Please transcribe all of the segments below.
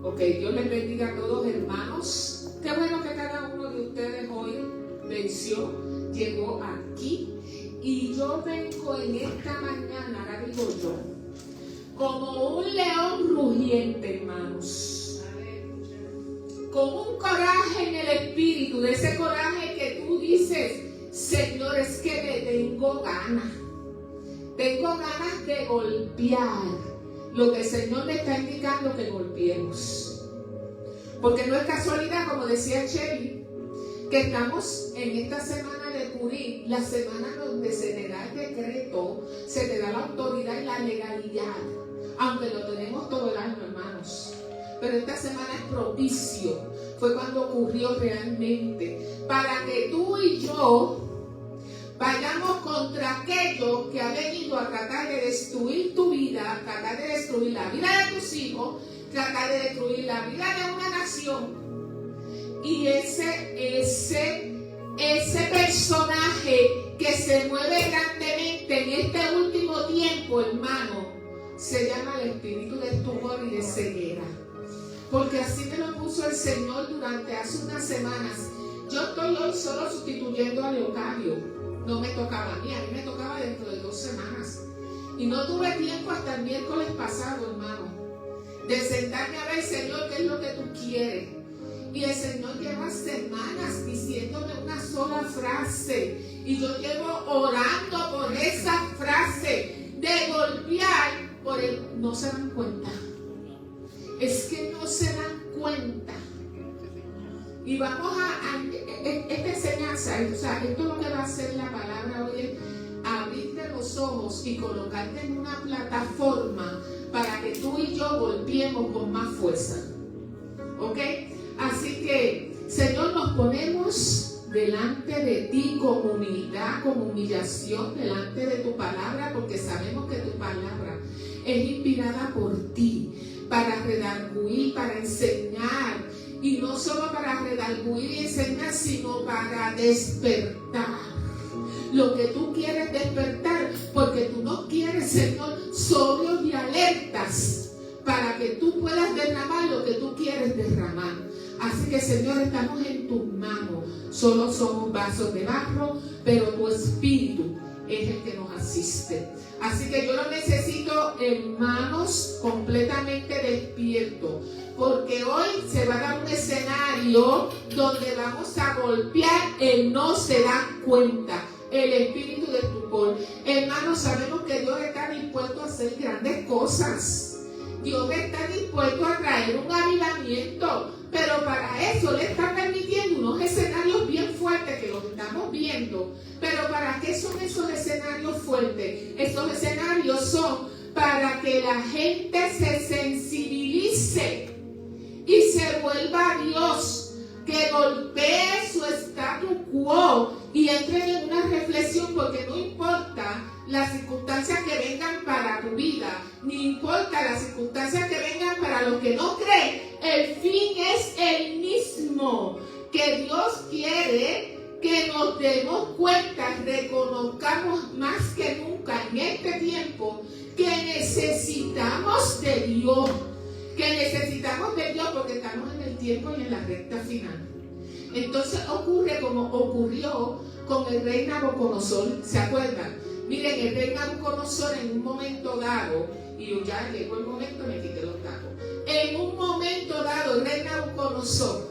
Ok, Dios les bendiga a todos, hermanos. Qué bueno que cada uno de ustedes hoy venció, llegó aquí. Y yo vengo en esta mañana, ahora digo yo, como un león rugiente, hermanos. Con un coraje en el espíritu, de ese coraje que tú dices, Señor, es que le tengo ganas. Tengo ganas de golpear lo que el Señor me está indicando que golpeemos. Porque no es casualidad, como decía Chevy, que estamos en esta semana de Purim, la semana donde se te da el decreto, se te da la autoridad y la legalidad, aunque lo tenemos todo el año, hermanos. Pero esta semana es propicio, fue cuando ocurrió realmente, para que tú y yo vayamos contra aquello que ha venido a tratar de destruir tu vida, tratar de destruir la vida de tus hijos, tratar de destruir la vida de una nación. Y ese personaje que se mueve grandemente en este último tiempo, hermano, se llama el espíritu de estupor y de ceguera. Porque así me lo puso el Señor durante hace unas semanas. Yo estoy hoy solo sustituyendo a Leocadio. No me tocaba a mí me tocaba dentro de 2 semanas. Y no tuve tiempo hasta el miércoles pasado, hermano, de sentarme a ver, Señor, qué es lo que tú quieres. Y el Señor lleva semanas diciéndome una sola frase. Y yo llevo orando por esa frase de golpear por el no se dan cuenta. Es que no se dan cuenta. Y vamos a esta enseñanza, o sea, esto lo que va a hacer la palabra hoy es abrirte los ojos y colocarte en una plataforma para que tú y yo golpeemos con más fuerza. ¿Ok? Así que, Señor, nos ponemos delante de ti con humildad, con humillación, delante de tu palabra, porque sabemos que tu palabra es inspirada por ti, para redarguir, para enseñar. Y no solo para redarguir y enseñar, sino para despertar lo que tú quieres despertar, porque tú no quieres, Señor, sobrios y alertas para que tú puedas derramar lo que tú quieres derramar. Así que, Señor, estamos en tus manos. Solo somos vasos de barro, pero tu espíritu es el que nos asiste. Así que yo lo necesito, hermanos, completamente despiertos, porque hoy se va a dar un escenario donde vamos a golpear el no se dan cuenta, el espíritu de estupor. Hermanos, sabemos que Dios está dispuesto a hacer grandes cosas. Dios está dispuesto a traer un avivamiento, pero para eso le está permitiendo unos escenarios bien fuertes que los estamos viendo. Pero ¿para qué son esos escenarios fuertes? Esos escenarios son para que la gente se sensibilice y se vuelva a Dios, que golpee su status quo y entre en una reflexión, porque no importa las circunstancias que vengan para tu vida, ni importa las circunstancias que vengan para los que no creen, el fin es el mismo, que Dios quiere que nos demos cuenta, reconozcamos más que nunca en este tiempo que necesitamos de Dios, porque estamos en el tiempo y en la recta final. Entonces ocurre como ocurrió con el rey Nabucodonosor, ¿se acuerdan? Miren, el rey Nabucodonosor en un momento dado, y yo ya llegó el momento, me quité los tacos. En un momento dado, el rey Nabucodonosor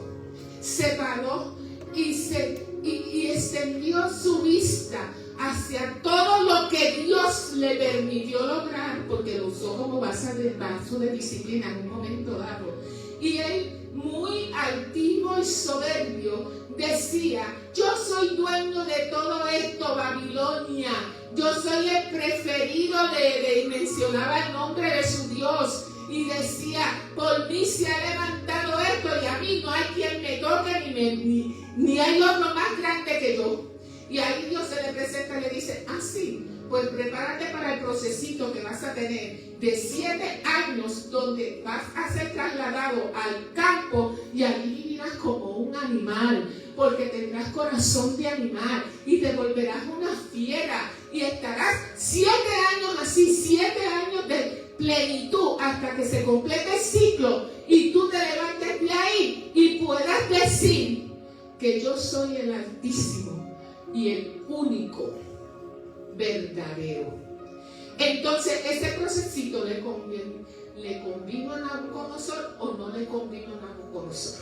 se paró y extendió su vista hacia todo lo que Dios le permitió lograr, porque lo usó como vaso de disciplina en un momento dado. Y él, muy altivo y soberbio, decía: yo soy dueño de todo esto, Babilonia. Yo soy el preferido y mencionaba el nombre de su Dios. Y decía: por mí se ha levantado esto y a mí no hay quien me toque ni hay otro más grande que yo. Y ahí Dios se le presenta y le dice: sí, pues prepárate para el procesito que vas a tener de 7 años, donde vas a ser trasladado al campo y allí vivirás como un animal, porque tendrás corazón de animal y te volverás una fiera y estarás 7 años así, 7 años de plenitud hasta que se complete el ciclo y tú te y puedas decir que yo soy el Altísimo y el único verdadero. Entonces, ese procesito le convino a Nabucodonosor o no le convino a Nabucodonosor,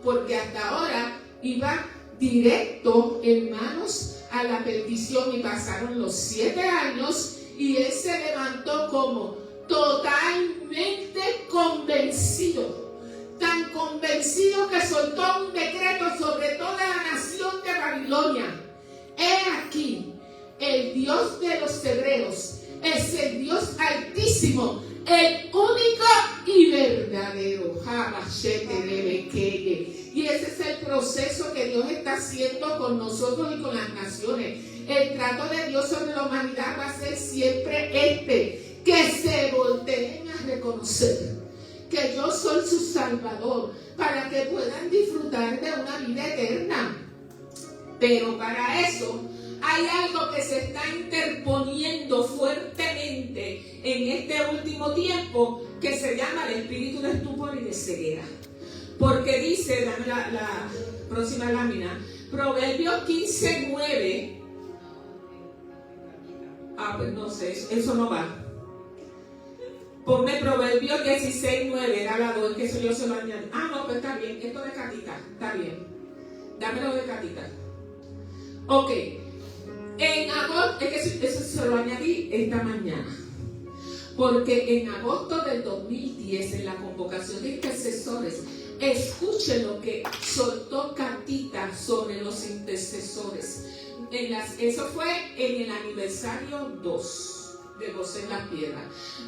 porque hasta ahora iba directo, hermanos, a la perdición, y pasaron los 7 años y él se levantó como totalmente convencido, tan convencido que soltó un decreto sobre toda la nación de Babilonia. He aquí, el Dios de los hebreos es el Dios altísimo, el único y verdadero. Y ese es el proceso que Dios está haciendo con nosotros y con las naciones. El trato de Dios sobre la humanidad va a ser siempre que se volteen a reconocer que yo soy su Salvador, para que puedan disfrutar de una vida eterna. Pero para eso hay algo que se está interponiendo fuertemente en este último tiempo, que se llama el espíritu de estupor y de ceguera. Porque dice, dame la próxima lámina, Proverbios 15:9. Pues no sé, eso no va. Ponme Proverbios 16:9, era la 2, que eso yo se lo añadí. No, pues está bien, esto de Catita, está bien. Dámelo de Catita. Ok. En agosto, es que eso se lo añadí esta mañana. Porque en agosto del 2010, en la convocación de intercesores, escuche lo que soltó Catita sobre los intercesores. Eso fue en el aniversario 2 de José en la Piedra.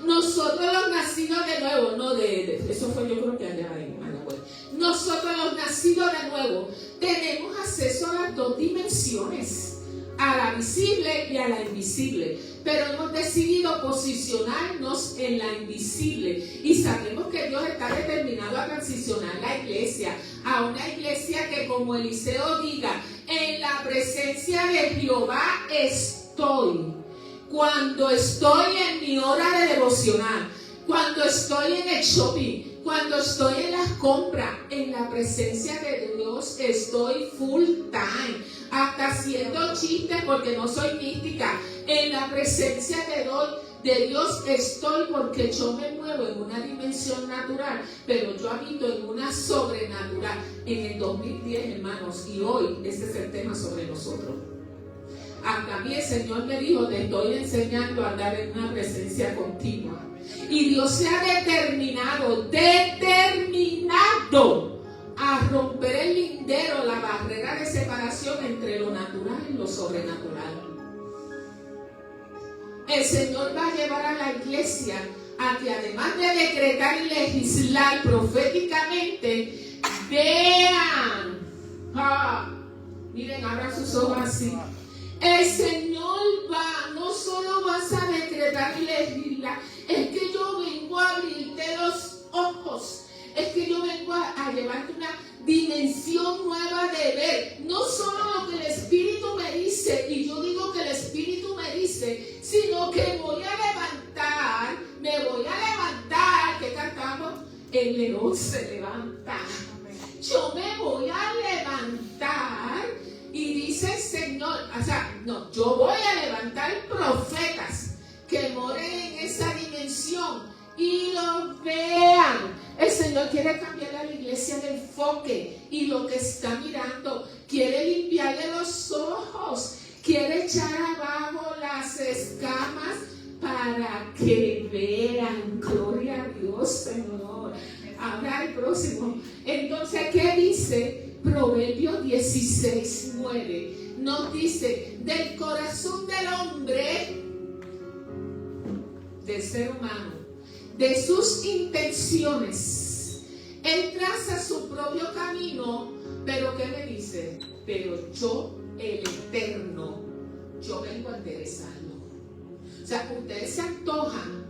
Nosotros los nacidos de nuevo, no eso fue, yo creo que allá en Managüey. Nosotros los nacidos de nuevo tenemos acceso a las 2 dimensiones, a la visible y a la invisible, pero hemos decidido posicionarnos en la invisible, y sabemos que Dios está determinado a transicionar la iglesia a una iglesia que, como Eliseo diga, en la presencia de Jehová estoy. Cuando estoy en mi hora de devocional, cuando estoy en el shopping, cuando estoy en las compras, en la presencia de Dios estoy full time, hasta haciendo chistes porque no soy mística. En la presencia de Dios estoy, porque yo me muevo en una dimensión natural, pero yo habito en una sobrenatural. En el 2010, hermanos, y hoy ese es el tema sobre nosotros. Hasta a mí el Señor me dijo, te estoy enseñando a andar en una presencia continua. Y Dios se ha determinado a romper el lindero, la barrera de separación entre lo natural y lo sobrenatural. El Señor va a llevar a la iglesia a que, además de decretar y legislar proféticamente, vean. Miren, abran sus ojos así. El Señor no solo vas a decretar y legislar, es que yo vengo a abrirte los ojos, es que yo vengo a llevarte una dimensión nueva de ver, no solo lo que el Espíritu me dice, y yo digo que el Espíritu me dice, sino que me voy a levantar, que cantamos, el león se levanta, yo me voy a levantar. Y dice el Señor, yo voy a levantar profetas que moren en esa dimensión y lo vean. El Señor quiere cambiar a la iglesia el enfoque y lo que está mirando. Quiere limpiarle los ojos, quiere echar abajo las escamas para que vean. Gloria a Dios, Señor. Ahora el próximo. Entonces, ¿qué dice? Proverbios 16:9 nos dice, del corazón del hombre, del ser humano, de sus intenciones, él traza su propio camino, pero ¿qué me dice? Pero yo, el Eterno, yo vengo a enderezarlo. O sea, ustedes se antojan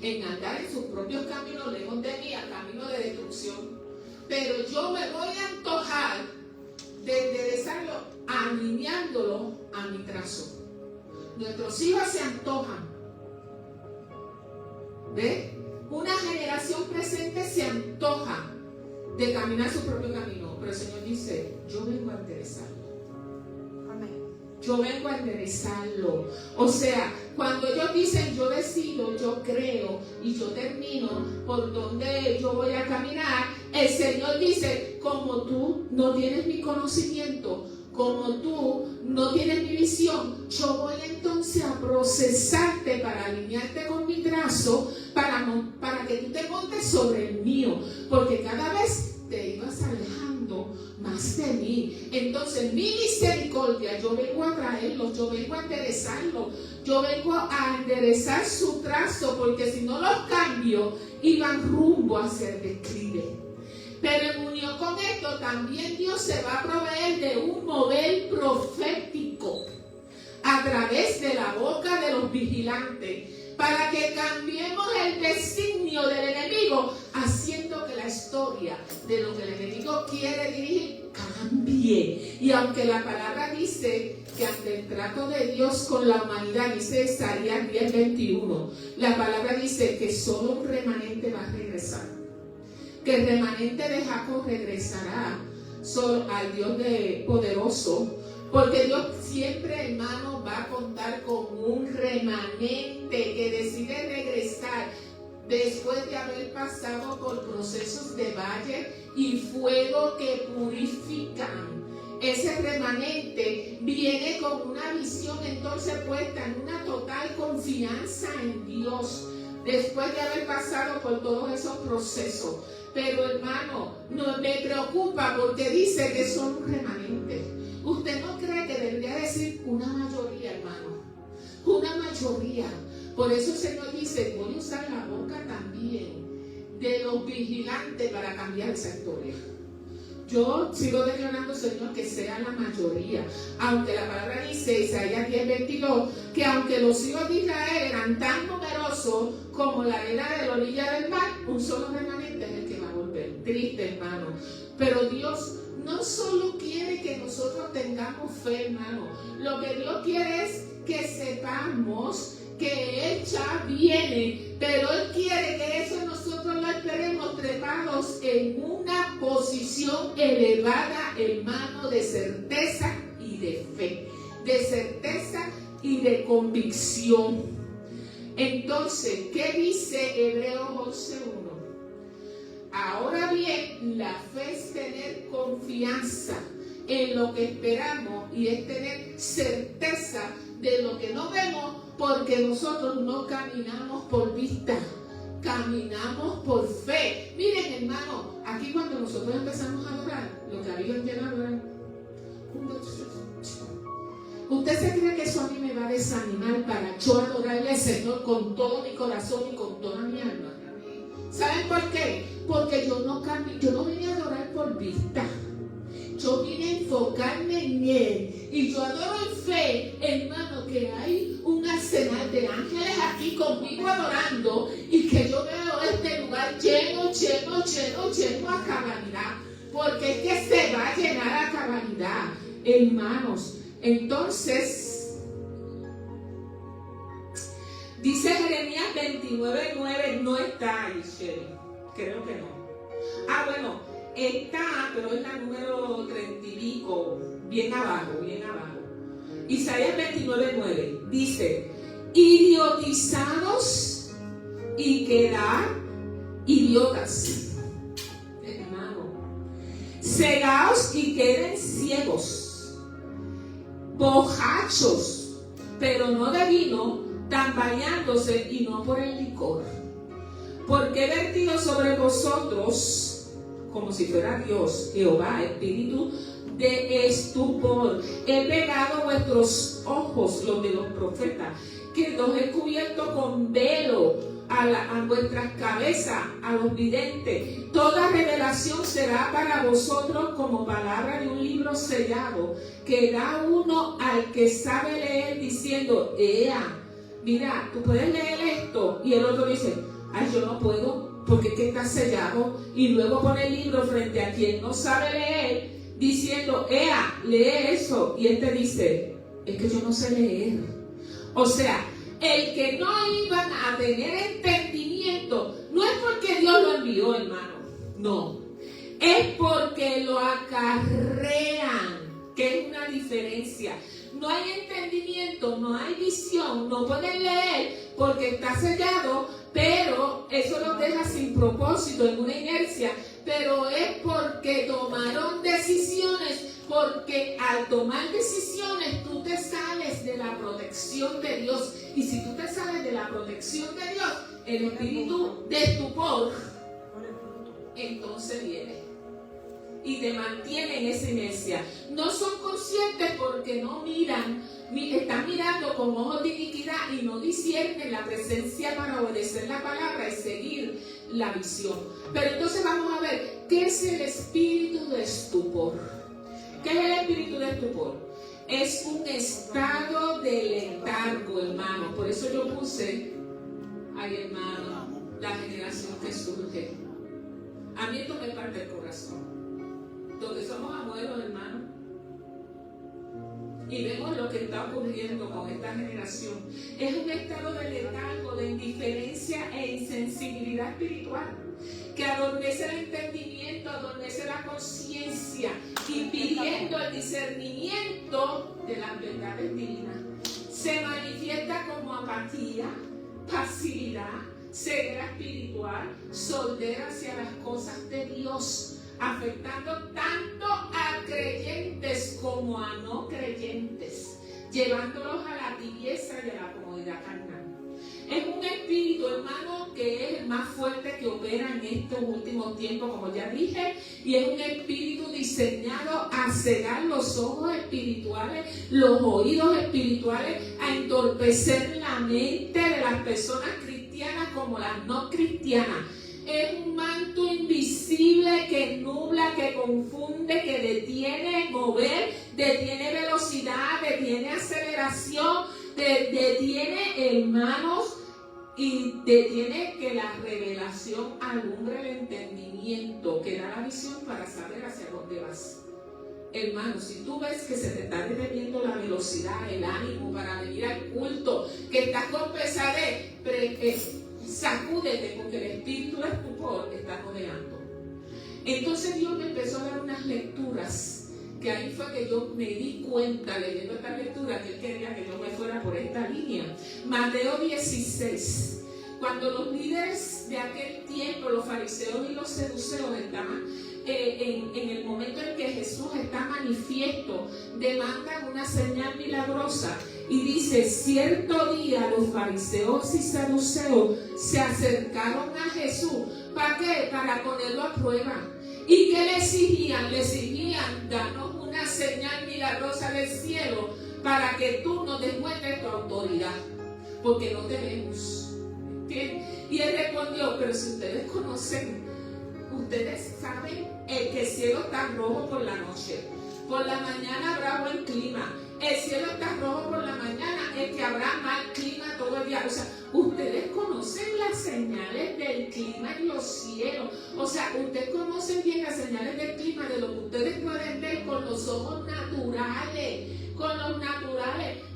en andar en sus propios caminos lejos de mí, al camino de destrucción. Pero yo me voy a antojar de enderezarlo, alineándolo a mi trazo. Nuestros hijos se antojan. ¿Ve? Una generación presente se antoja de caminar su propio camino. Pero el Señor dice, yo vengo a enderezarlo. Yo vengo a enderezarlo. O sea, cuando ellos dicen yo decido, yo creo y yo termino por donde yo voy a caminar, el Señor dice, como tú no tienes mi conocimiento, como tú no tienes mi visión, yo voy entonces a procesarte para alinearte con mi trazo, para que tú te montes sobre el mío, porque cada vez te ibas alejando más de mí. Entonces mi misericordia, yo vengo a traerlos, yo vengo a enderezarlos, yo vengo a enderezar su trazo, porque si no los cambio, iban rumbo hacia el declive. Pero en unión con esto, también Dios se va a proveer de un mover profético a través de la boca de los vigilantes, para que cambiemos el designio del enemigo, haciendo que la historia de lo que el enemigo quiere dirigir cambie. Y aunque la palabra dice que ante el trato de Dios con la humanidad, dice Isaías 10:21, la palabra dice que solo un remanente va a regresar, que el remanente de Jacob regresará solo al Dios poderoso. Porque Dios siempre, hermano, va a contar con un remanente que decide regresar después de haber pasado por procesos de valle y fuego que purifican. Ese remanente viene con una visión entonces puesta en una total confianza en Dios, después de haber pasado por todos esos procesos. Pero hermano, no me preocupa porque dice que son un remanente. ¿Usted no cree que debería decir una mayoría, hermano? Una mayoría. Por eso el Señor dice, voy a usar la boca también de los vigilantes para cambiar esa historia. Yo sigo declarando, Señor, que sea la mayoría. Aunque la palabra dice, Isaías 10:22, que aunque los hijos de Israel eran tan numerosos como la arena de la orilla del mar, un solo remanente es el que va a volver. Triste, hermano. Pero Dios no solo quiere que nosotros tengamos fe, hermano. Lo que Dios quiere es que sepamos que Él ya viene, pero Él quiere que eso nosotros lo esperemos trepados en una posición elevada, hermano, de certeza y de fe, de certeza y de convicción. Entonces, ¿qué dice Hebreos 11:1? Ahora bien, la fe es tener confianza en lo que esperamos y es tener certeza de lo que no vemos, porque nosotros no caminamos por vista, caminamos por fe. Miren, hermano, aquí cuando nosotros empezamos a adorar, lo que habían llegado era ¿usted se cree que eso a mí me va a desanimar para yo adorarle al Señor con todo mi corazón y con toda mi alma? ¿Saben por qué? Porque yo no vine a adorar por vista. Yo vine a enfocarme en Él. Y yo adoro en fe, hermano, que hay un arsenal de ángeles aquí conmigo adorando y que yo veo este lugar lleno a cabalidad. Porque es que se va a llenar a cabalidad, hermanos. Entonces, dice Jeremías 29:9, no está ahí, Sherry. Creo que no. Bueno, está, pero es la número 30 y pico, bien abajo. Isaías 29:9 dice, idiotizados y quedar idiotas, hermano, cegaos y queden ciegos, bojachos, pero no de vino, tambaleándose y no por el licor. Porque he vertido sobre vosotros, como si fuera Dios, Jehová, espíritu de estupor. He pegado vuestros ojos, los de los profetas, que los he cubierto con velo a vuestras cabezas, a los videntes. Toda revelación será para vosotros como palabra de un libro sellado, que da uno al que sabe leer, diciendo, mira, tú puedes leer esto, y el otro dice, yo no puedo, porque es que está sellado, y luego pone el libro frente a quien no sabe leer, diciendo, lee eso, y él te dice, es que yo no sé leer. O sea, el que no iban a tener entendimiento, no es porque Dios lo envió, hermano, no, es porque lo acarrean, que es una diferencia. No hay entendimiento, no hay visión, no pueden leer porque está sellado, pero eso los deja sin propósito, en una inercia, pero es porque tomaron decisiones, porque al tomar decisiones tú te sales de la protección de Dios, y si tú te sales de la protección de Dios, el espíritu de estupor entonces viene y te mantiene en esa inercia. No son conscientes porque no miran, están mirando con ojos de iniquidad y no disciernen la presencia para obedecer la palabra y seguir la visión. Pero entonces vamos a ver, ¿qué es el espíritu de estupor? ¿Qué es el espíritu de estupor? Es un estado de letargo, hermano. Por eso yo puse, ay hermano, la generación que surge. A mí esto me parte el corazón. Donde somos abuelos, hermano, y vemos lo que está ocurriendo con esta generación. Es un estado de letargo, de indiferencia e insensibilidad espiritual que adormece el entendimiento, adormece la conciencia, impidiendo el discernimiento de las verdades divinas. Se manifiesta como apatía, pasividad, ceguera espiritual, sordera hacia las cosas de Dios, afectando tanto a creyentes como a no creyentes, llevándolos a la tibieza y a la comodidad carnal. Es un espíritu, hermano, que es el más fuerte que opera en estos últimos tiempos, como ya dije, y es un espíritu diseñado a cegar los ojos espirituales, los oídos espirituales, a entorpecer la mente de las personas cristianas como las no cristianas. Es un manto invisible que nubla, que confunde, que detiene mover, detiene velocidad, detiene aceleración, detiene hermanos, y detiene que la revelación alumbre el entendimiento, que da la visión para saber hacia dónde vas. Hermano, si tú ves que se te está deteniendo la velocidad, el ánimo para venir al culto, que estás con pesadez, sacúdete, porque el espíritu de estupor está rodeando. Entonces Dios me empezó a dar unas lecturas, que ahí fue que yo me di cuenta, leyendo esta lectura, que Él quería que yo me fuera por esta línea. Mateo 16. Cuando los líderes de aquel tiempo, los fariseos y los seduceos, estaban en el momento en que Jesús está manifiesto, demandan una señal milagrosa. Y dice, cierto día los fariseos y saduceos se acercaron a Jesús. ¿Para qué? Para ponerlo a prueba. ¿Y qué le exigían? Le exigían, danos una señal milagrosa del cielo para que tú nos demuestres tu autoridad, porque no te vemos. ¿Entiendes? Y él respondió, pero si ustedes conocen, ustedes saben que el cielo está rojo por la noche, por la mañana habrá buen clima. El cielo está rojo por la mañana, es que habrá mal clima todo el día. O sea, ustedes conocen las señales del clima en los cielos. O sea, ustedes conocen bien las señales del clima, de lo que ustedes pueden ver con los ojos naturales,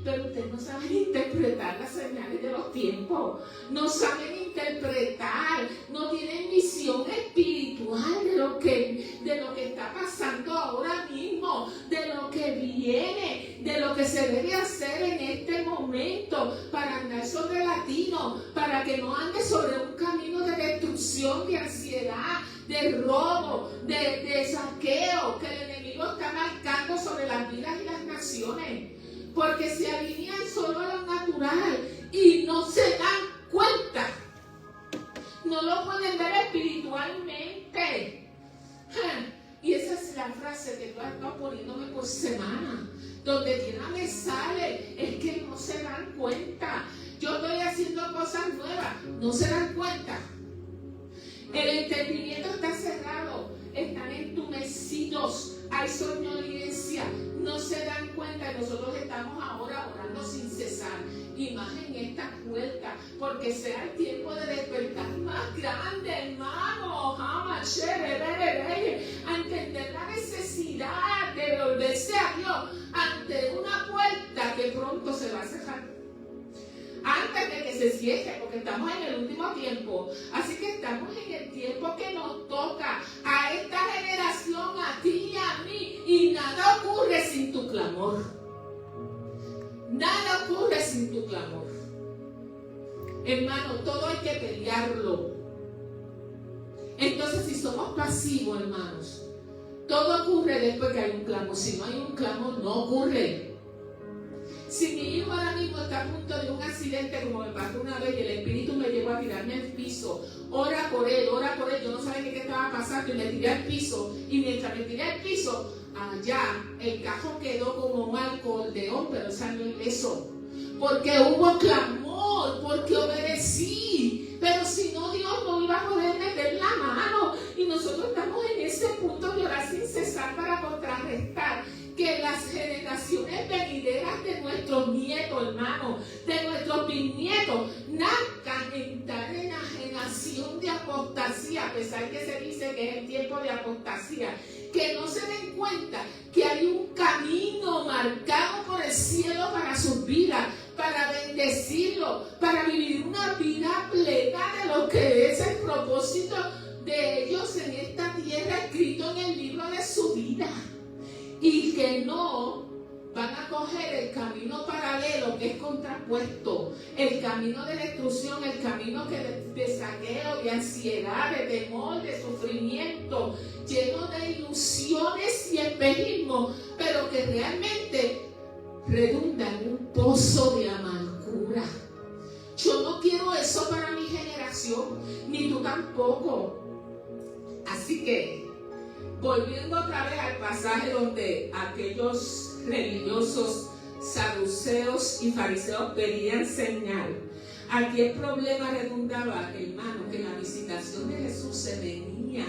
pero ustedes no saben interpretar las señales de los tiempos, no saben interpretar, no tienen visión espiritual de lo que está pasando ahora mismo, de lo que viene, de lo que se debe hacer en este momento para andar sobre latino, para que no ande sobre un camino de destrucción, de ansiedad, de robo, de saqueo que el enemigo está marcando sobre las vidas y las naciones, porque se alinean solo a lo natural y no se dan cuenta, no lo pueden ver espiritualmente. Y esa es la frase que tú has estado poniéndome por semana, donde quiera me sale, es que no se dan cuenta. Yo estoy haciendo cosas nuevas, no se dan cuenta. El entendimiento está cerrado, están entumecidos, hay somnolencia, no se dan cuenta. Nosotros estamos ahora orando sin cesar, y más en esta puerta, porque sea el tiempo de despertar más grande, hermano, a entender la necesidad de volverse a Dios ante una puerta que pronto se va a cerrar. Antes de que se cierre, porque estamos en el último tiempo. Así que estamos en el tiempo que nos toca a esta generación clamor. Nada ocurre sin tu clamor. Hermano, todo hay que pelearlo. Entonces, si somos pasivos, hermanos, todo ocurre después que hay un clamor. Si no hay un clamor, no ocurre. Si mi hijo ahora mismo está a punto de un accidente como me pasó una vez y el Espíritu me llevó a tirarme al piso, ora por él, yo no sabía qué estaba pasando y me tiré al piso, y mientras me tiré al piso, allá el cajón quedó como un acordeón, pero salió ileso, porque hubo clamor, porque obedecí. Pero si no, Dios no iba a poder meter la mano, y nosotros estamos en ese punto de orar sin cesar para contrarrestar que las generaciones venideras de nuestros nietos, hermanos, de nuestros bisnietos, nazcan en tal enajenación de apostasía, a pesar que se dice que es el tiempo de apostasía, que no se den cuenta que hay un camino marcado por el cielo para sus vidas, para bendecirlo, para vivir una vida plena de lo que es el propósito de ellos en esta tierra, escrito en el libro de su vida. Y que no van a coger el camino paralelo que es contrapuesto, el camino de destrucción, el camino de saqueo, de ansiedad, de temor, de sufrimiento, lleno de ilusiones y espejismo, pero que realmente redunda en un pozo de amargura. Yo no quiero eso para mi generación, ni tú tampoco. Así que, volviendo otra vez al pasaje donde aquellos religiosos saduceos y fariseos pedían señal, aquí el problema redundaba, hermano, que la visitación de Jesús se venía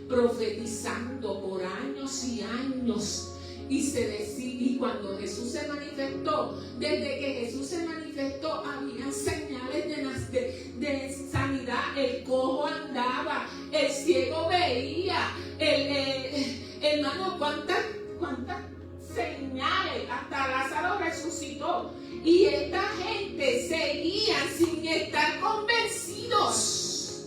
profetizando por años y años, y cuando Jesús se manifestó, desde que Jesús se manifestó, había señales de sanidad. El cojo andaba, el ciego veía, hermano, cuántas señales, hasta Lázaro resucitó, y esta gente seguía sin estar convencidos.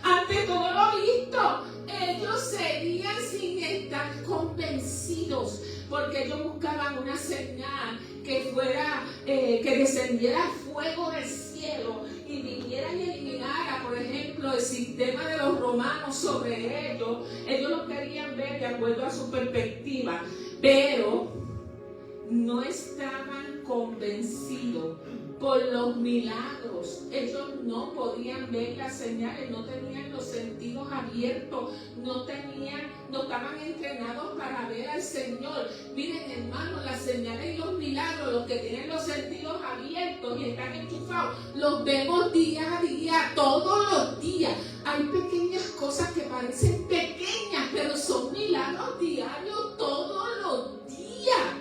Ante todo lo visto, ellos seguían sin estar convencidos, porque ellos buscaban una señal que fuera, que descendiera fuego del cielo y viniera y eliminara, por ejemplo, el sistema de los romanos sobre ellos. Ellos lo querían ver de acuerdo a su perspectiva, pero no estaban convencidos por los milagros. Ellos no podían ver las señales, no tenían los sentidos abiertos, no estaban entrenados para ver al Señor. Miren, hermanos, las señales y los milagros, los que tienen los sentidos abiertos y están enchufados, los vemos día a día, todos los días. Hay pequeñas cosas que parecen pequeñas, pero son milagros diarios todos los días.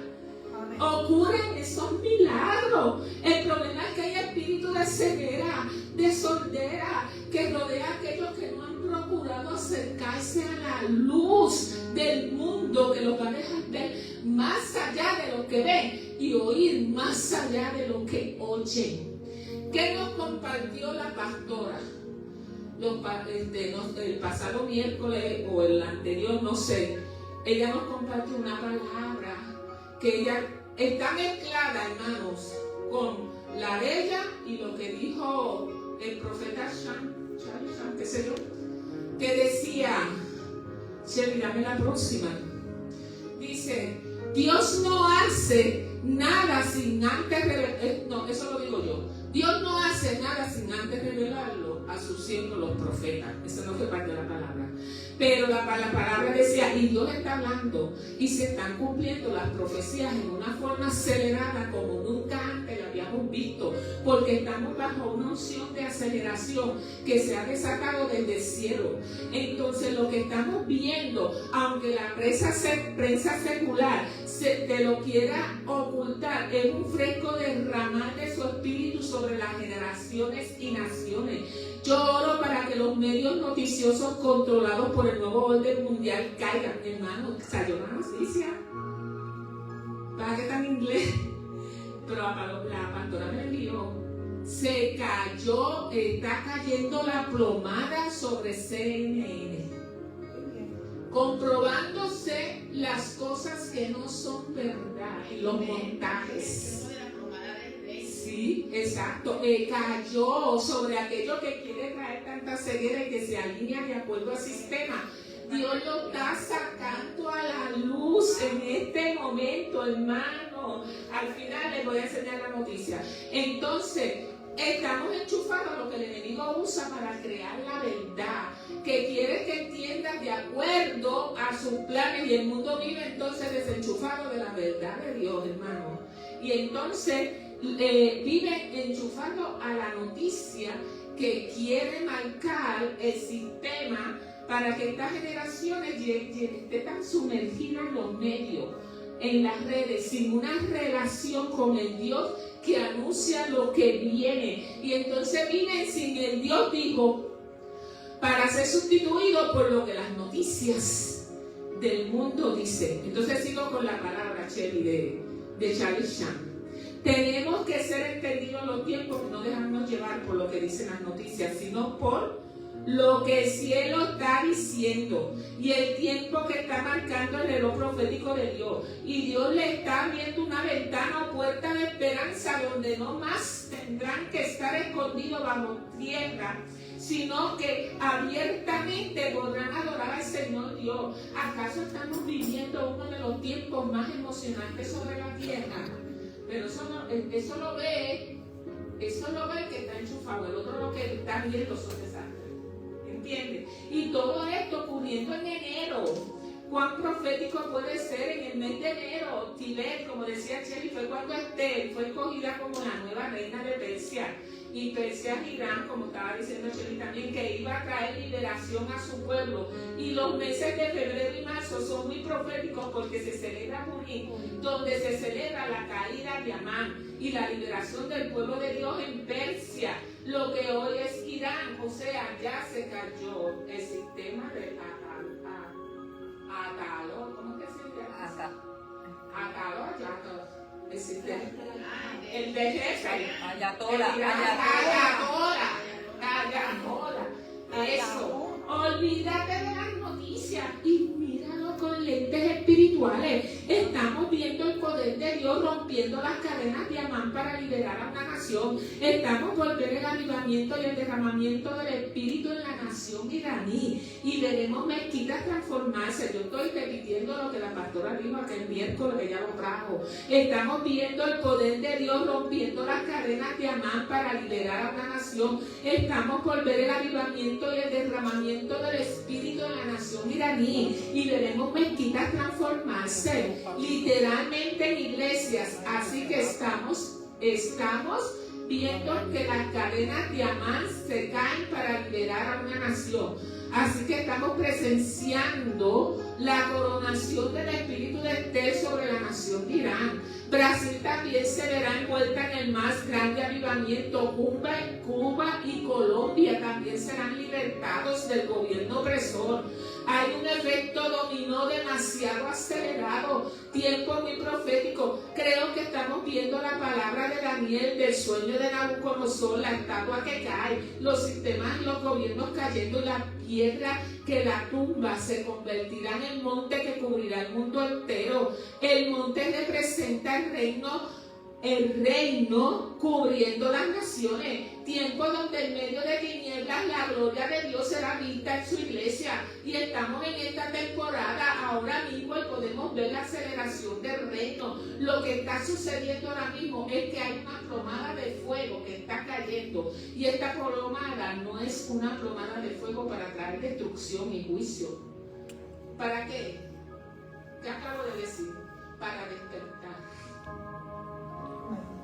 Ocurren esos milagros. El problema es que hay espíritu de ceguera, de sordera, que rodea a aquellos que no han procurado acercarse a la luz del mundo, que los va a dejar ver más allá de lo que ven y oír más allá de lo que oyen. ¿Qué nos compartió la pastora? El pasado miércoles o el anterior, no sé, ella nos compartió una palabra que ella está mezclada, hermanos, con la de ella y lo que dijo el profeta Shan, qué sé yo, que decía, Shelly, dame la próxima. Dice, Dios no hace nada sin antes revelarlo. No, eso lo digo yo. Dios no hace nada sin antes revelarlo a sus siervos los profetas. Eso no fue parte de la palabra. Pero la palabra decía, y Dios está hablando, y se están cumpliendo las profecías en una forma acelerada como nunca antes la habíamos visto, porque estamos bajo una unción de aceleración que se ha desatado desde el cielo. Entonces lo que estamos viendo, aunque la prensa secular te lo quiera ocultar, es un fresco derramar de su espíritu sobre las generaciones y naciones. Yo oro para que los medios noticiosos controlados por el nuevo orden mundial caigan. Hermano, salió una noticia, para que está en inglés, pero la pastora me envió. Se cayó, está cayendo la plomada sobre CNN, comprobándose las cosas que no son verdad en los montajes. Sí, exacto. Cayó sobre aquello que quiere traer tanta ceguera y que se alinea de acuerdo al sistema. Dios lo está sacando a la luz en este momento, hermano. Al final les voy a enseñar la noticia. Entonces, estamos enchufados a lo que el enemigo usa para crear la verdad, que quiere que entiendas de acuerdo a sus planes, y el mundo vive entonces desenchufado de la verdad de Dios, hermano. Y entonces vive enchufado a la noticia que quiere marcar el sistema para que estas generaciones estén tan sumergidas en los medios, en las redes, sin una relación con el Dios que anuncia lo que viene. Y entonces viven sin el Dios dijo, para ser sustituidos por lo que las noticias del mundo dicen. Entonces sigo con la palabra, Chely, de Charlie Chan. Tenemos que ser entendidos los tiempos y no dejarnos llevar por lo que dicen las noticias, sino por lo que el cielo está diciendo y el tiempo que está marcando el reloj profético de Dios. Y Dios le está abriendo una ventana o puerta de esperanza donde no más tendrán que estar escondidos bajo tierra, sino que abiertamente podrán adorar al Señor Dios. ¿Acaso estamos viviendo uno de los tiempos más emocionantes sobre la tierra? Pero eso lo ve el que está enchufado, el otro lo que está viendo son desastres. ¿Entiendes? Y todo esto ocurriendo en enero. ¿Cuán profético puede ser en el mes de enero? Tibet, como decía Chely, fue cuando Esther fue escogida como la nueva reina de Persia. Y Persia es Irán, como estaba diciendo Chely también, que iba a traer liberación a su pueblo. Y los meses de febrero y marzo son muy proféticos porque se celebra Purim, donde se celebra la caída de Amán y la liberación del pueblo de Dios en Persia, lo que hoy es Irán. O sea, ya se cayó el sistema de Atalor, ¿cómo que se llama? Atalor, el sistema. El de jefe. Ayatola. Eso. Olvídate de las noticias y míralo con lentes espirituales. Estamos viendo el poder de Dios rompiendo las cadenas de Amán para liberar a una nación. Estamos por ver el avivamiento y el derramamiento del Espíritu en la nación iraní. Y veremos mezquitas transformarse. Yo estoy repitiendo lo que la pastora dijo aquel miércoles, que ella lo trajo. Estamos viendo el poder de Dios rompiendo las cadenas de Amán para liberar a una nación. Estamos por ver el avivamiento y el derramamiento del Espíritu en la nación iraní. Y veremos mezquitas transformarse literalmente en iglesias. Así que estamos viendo que las cadenas de Amán se caen para liberar a una nación. Así que estamos presenciando la coronación del espíritu de Esther sobre la nación de Irán. Brasil también se verá envuelta en el más grande avivamiento. Cuba y Colombia también serán libertados del gobierno opresor. Hay un efecto dominó demasiado acelerado, tiempo muy profético. Creo que estamos viendo la palabra de Daniel del sueño de Nabucodonosor, la estatua que cae, los sistemas y los gobiernos cayendo y la piedra que la tumba se convertirá en el monte que cubrirá el mundo entero. El monte representa el reino cubriendo las naciones. Tiempo donde en medio de tinieblas la gloria de Dios será vista en su iglesia. Y estamos en esta temporada ahora mismo y podemos ver la aceleración del reino. Lo que está sucediendo ahora mismo es que hay una plomada de fuego que está cayendo. Y esta plomada no es una plomada de fuego para traer destrucción y juicio. ¿Para qué? ¿Qué acabo de decir? Para despertar.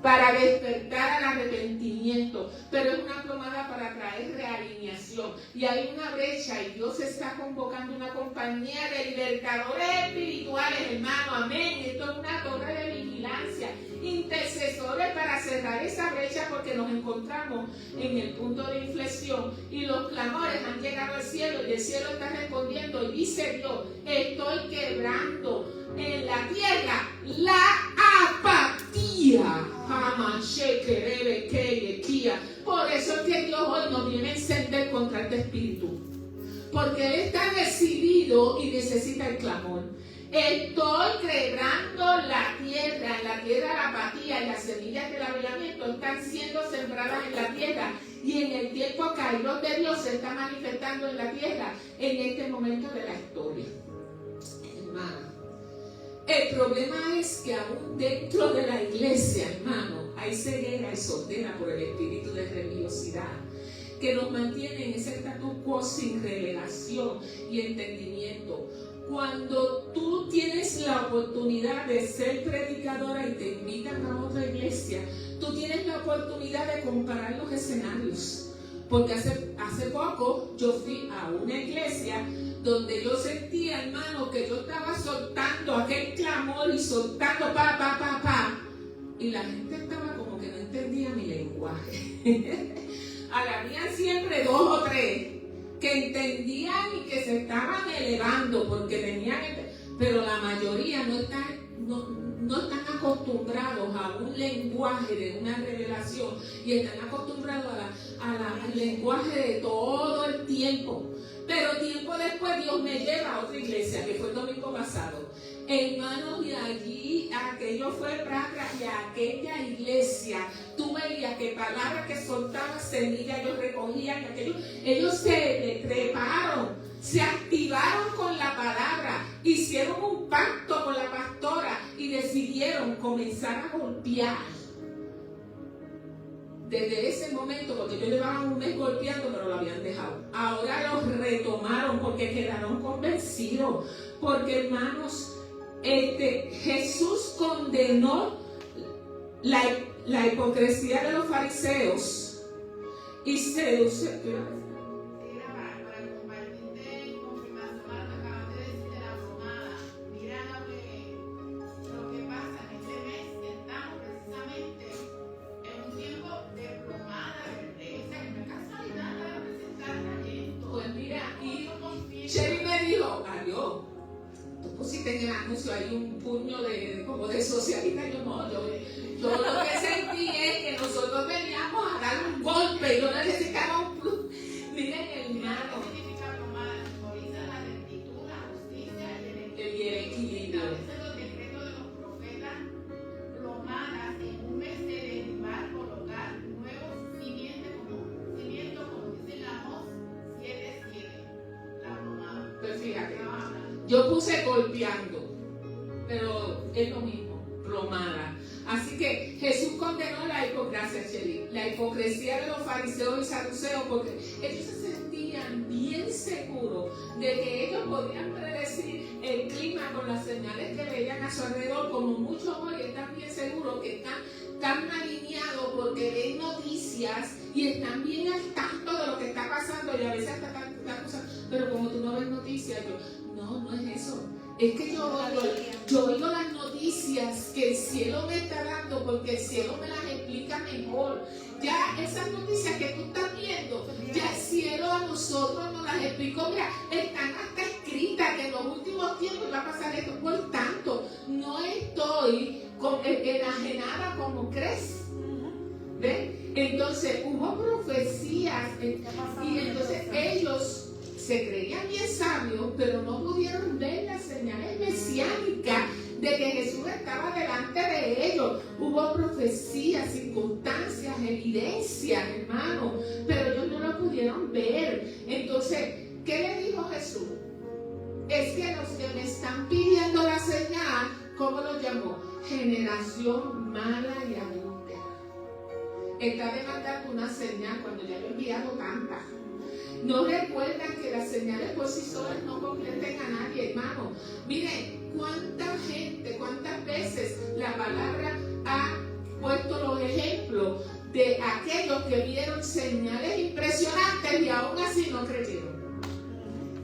Para despertar al arrepentimiento, pero es una plomada para traer realineación. Y hay una brecha y Dios está convocando una compañía de libertadores espirituales, hermano, amén. Esto es una torre de vigilancia, intercesores para cerrar esa brecha porque nos encontramos en el punto de inflexión y los clamores han llegado al cielo y el cielo está respondiendo y dice Dios, estoy quebrando en la tierra la apatía. Por eso es que Dios hoy nos viene a encender contra este espíritu, porque Él está decidido y necesita el clamor. Estoy quebrando la tierra, la apatía y las semillas del avivamiento están siendo sembradas en la tierra. Y en el tiempo Kairos de Dios se está manifestando en la tierra en este momento de la historia. Hermano, el problema es que aún dentro de la iglesia, hermano, hay ceguera y sordera por el espíritu de religiosidad que nos mantiene en ese status quo sin revelación y entendimiento. Cuando tú tienes la oportunidad de ser predicadora y te invitan a otra iglesia, tú tienes la oportunidad de comparar los escenarios. Porque hace poco yo fui a una iglesia donde yo sentía, hermano, que yo estaba soltando aquel clamor y soltando pa. Y la gente estaba como que no entendía mi lenguaje. Habían siempre 2 o 3 que entendían y que se estaban elevando porque tenían, pero la mayoría no están acostumbrados a un lenguaje de una revelación y están acostumbrados al lenguaje de todo el tiempo. Pero tiempo después Dios me lleva a otra iglesia, que fue el domingo pasado. Hermanos, y allí aquello fue Praga, y aquella iglesia, tú veías que palabras que soltaban semillas, ellos recogían aquello, ellos se treparon, se activaron con la palabra, hicieron un pacto con la pastora y decidieron comenzar a golpear. Desde ese momento, porque yo llevaba un mes golpeando, pero lo habían dejado. Ahora los retomaron porque quedaron convencidos. Porque, hermanos, Jesús condenó la hipocresía de los fariseos y seducción. En el anuncio hay un puño como de socialista. Yo lo que sentí es que nosotros veníamos a dar un golpe y no necesitamos un plus. Miren, hermano, simboliza la rectitud, la justicia y el equilibrio. A veces los decretos de los profetas plomadas en un mes de derribar, colocar nuevos cimientos, como dice Amós 7:7, la plomada. Pues fíjate, yo puse golpeando, pero es lo mismo, plomada. Así que Jesús condenó la hipocresía de los fariseos y saduceos, porque ellos se sentían bien seguros de que ellos podían predecir el clima con las señales que veían a su alrededor, como muchos hoy están bien seguros que están alineados porque ven noticias y están bien al tanto de lo que está pasando, y a veces hasta están acusando, pero como tú no ves noticias, no es eso. Es que yo oigo las noticias que el cielo me está dando, porque el cielo me las explica mejor. Ya esas noticias que tú estás viendo, ya el cielo a nosotros nos las explicó. Mira, están hasta escritas que en los últimos tiempos va a pasar esto. Por tanto, no estoy enajenada como crees. ¿Ves? Entonces hubo profecías y entonces ellos se creían bien sabios, pero no pudieron ver las señales mesiánicas de que Jesús estaba delante de ellos. Hubo profecías, circunstancias, evidencias, hermano, pero ellos no lo pudieron ver. Entonces, ¿qué le dijo Jesús? Es que los que me están pidiendo la señal, ¿cómo lo llamó? Generación mala y adúltera. Está demandando una señal cuando ya lo he enviado tantas. No recuerdan que las señales por sí solas no convierten a nadie, hermano. Miren, cuántas veces la palabra ha puesto los ejemplos de aquellos que vieron señales impresionantes y aún así no creyeron.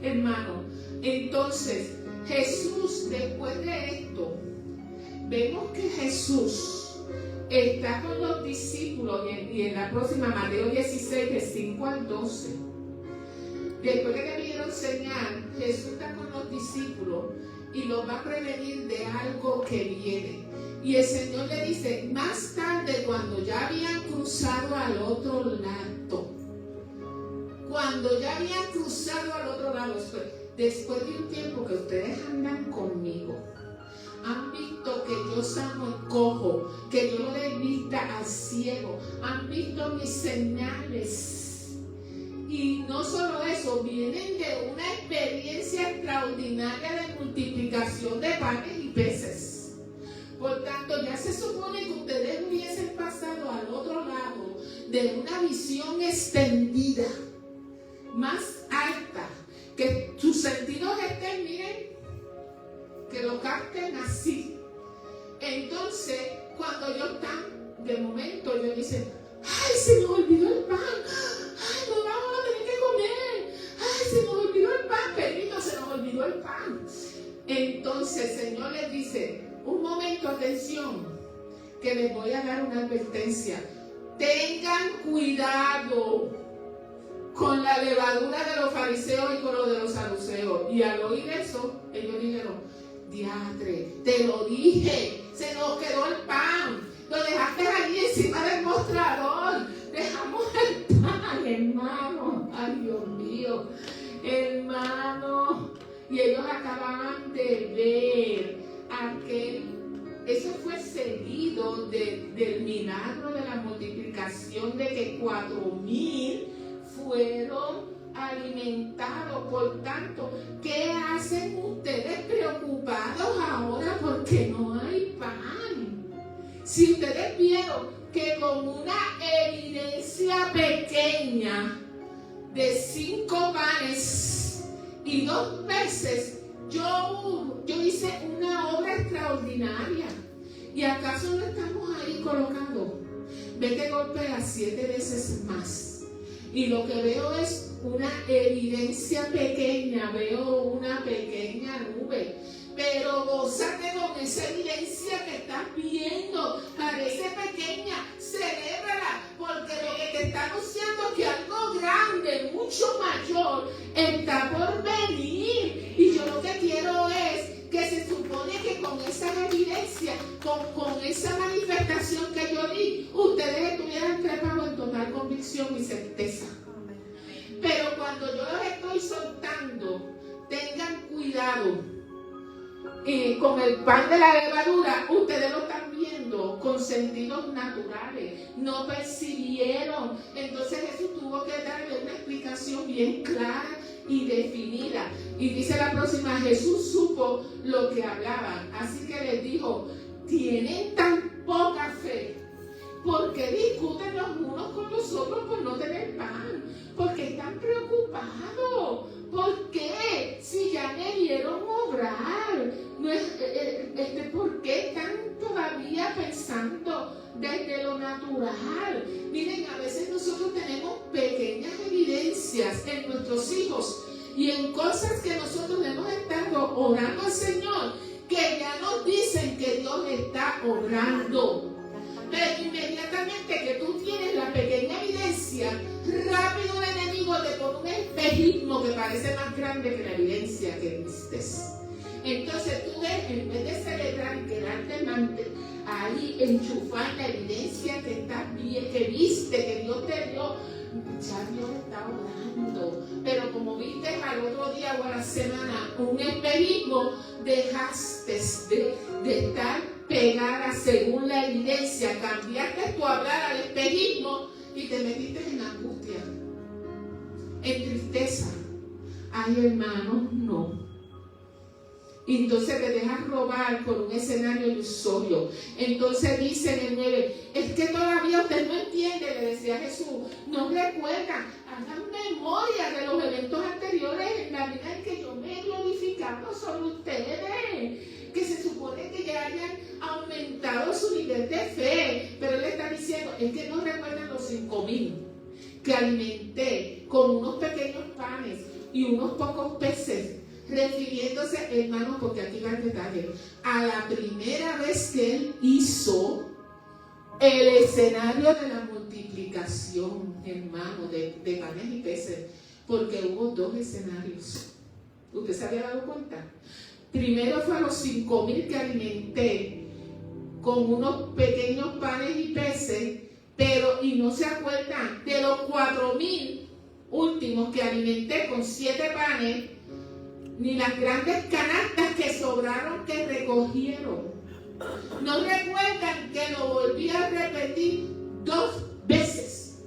Hermano, entonces Jesús, después de esto, vemos que Jesús está con los discípulos y en la próxima Mateo 16, de 5 al 12. Después de que vieron señal, Jesús está con los discípulos y los va a prevenir de algo que viene. Y el Señor le dice, más tarde, cuando ya habían cruzado al otro lado, después de un tiempo que ustedes andan conmigo, han visto que yo sano el cojo, que yo le doy vista al ciego, han visto mis señales. Y no solo eso, vienen de una experiencia extraordinaria de multiplicación de panes y peces. Por tanto, ya se supone que ustedes hubiesen pasado al otro lado de una visión extendida, más alta, que sus sentidos estén, miren, que lo capten así. Entonces, cuando ellos están, de momento, ellos dicen, ¡ay, se nos olvidó el pan! ¡Ay, no vamos a tener que comer! ¡Ay, se nos olvidó el pan! Pedrito, se nos olvidó el pan. Entonces, el Señor les dice, un momento, atención, que les voy a dar una advertencia. Tengan cuidado con la levadura de los fariseos y con lo de los saduceos. Y al oír eso, ellos dijeron, diatre, te lo dije, se nos quedó el pan, lo dejaste ahí encima del mostrador, dejamos el pan, hermano, ay Dios mío, hermano, y ellos acababan de ver eso fue seguido del milagro de la multiplicación, de que 4,000 fueron alimentados. Por tanto, ¿qué hacen ustedes preocupados ahora porque no hay pan? Si ustedes vieron que con una evidencia pequeña de 5 panes y 2 peces, yo hice una obra extraordinaria. ¿Y acaso no estamos ahí colocados? Ve que golpea 7 veces más. Y lo que veo es una evidencia pequeña, veo una pequeña nube. Pero gózate con esa evidencia que estás viendo. Parece pequeña, celébrala, porque lo que te está anunciando es que algo grande, mucho mayor, está por venir. Y yo lo que quiero es que se supone que con esas evidencias, con esa manifestación que yo di, ustedes estuvieran trepados en total convicción y certeza. Pero cuando yo los estoy soltando, tengan cuidado. Con el pan de la levadura, ustedes lo están viendo con sentidos naturales, no percibieron. Entonces Jesús tuvo que darle una explicación bien clara y definida. Y dice la próxima, Jesús supo lo que hablaban, así que les dijo, tienen tan poca fe, ¿por qué discuten los unos con los otros por no tener pan? ¿Por qué están preocupados? ¿Por qué? Si ya me vieron obrar, ¿por qué están todavía pensando desde lo natural? Miren, a veces nosotros tenemos pequeñas evidencias en nuestros hijos y en cosas que nosotros hemos estado orando al Señor, que ya nos dicen que Dios está obrando. Pero inmediatamente que tú tienes la pequeña evidencia, rápido el enemigo te pone un espejismo que parece más grande que la evidencia que vistes. Entonces tú ves, en vez de celebrar y quedarte ahí enchufar la evidencia que estás bien, que viste, que Dios te dio, ya Dios está orando. Pero como viste al otro día o a la semana un espejismo, dejaste de estar pegada según la evidencia, cambiaste tu hablar al espejismo y te metiste en angustia, en tristeza. Ay, hermanos, no. Y entonces te dejas robar por un escenario ilusorio. Entonces dice en el 9, es que todavía usted no entiende, le decía Jesús, no recuerdan, hagan memoria de los eventos anteriores en la vida en que yo me he glorificado sobre ustedes, que se supone que ya hayan aumentado su nivel de fe. Pero él está diciendo, es que no recuerdan los 5,000 que alimenté con unos pequeños panes y unos pocos peces, refiriéndose, hermanos, porque aquí va el detalle, a la primera vez que él hizo el escenario de la multiplicación, hermano, de panes y peces, porque hubo 2 escenarios. ¿Usted se había dado cuenta? Primero fue a los 5,000 que alimenté con unos pequeños panes y peces, y no se acuerdan de los 4,000 últimos que alimenté con 7 panes ni las grandes canastas que sobraron que recogieron. No recuerdan que lo volví a repetir 2 veces.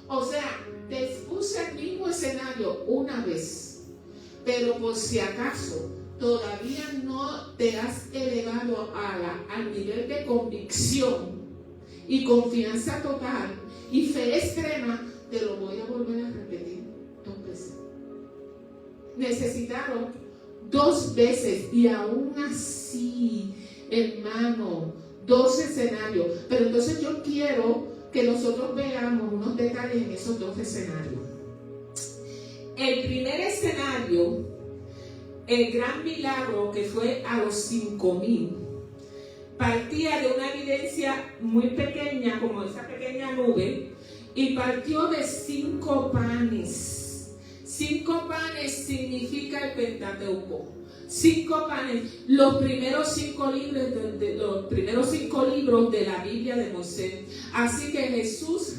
O sea, te puse el mismo escenario una vez, pero por si acaso todavía no te has elevado al nivel de convicción y confianza total y fe extrema, te lo voy a volver a repetir 2 veces. Necesitaron 2 veces y aún así, hermano, 2 escenarios. Pero entonces yo quiero que nosotros veamos unos detalles en esos 2 escenarios. El primer escenario, el gran milagro que fue a los 5,000, partía de una evidencia muy pequeña, como esa pequeña nube, y partió de 5 panes. 5 panes significa el Pentateuco. 5 panes, los primeros 5 libros de la Biblia de Moisés. Así que Jesús se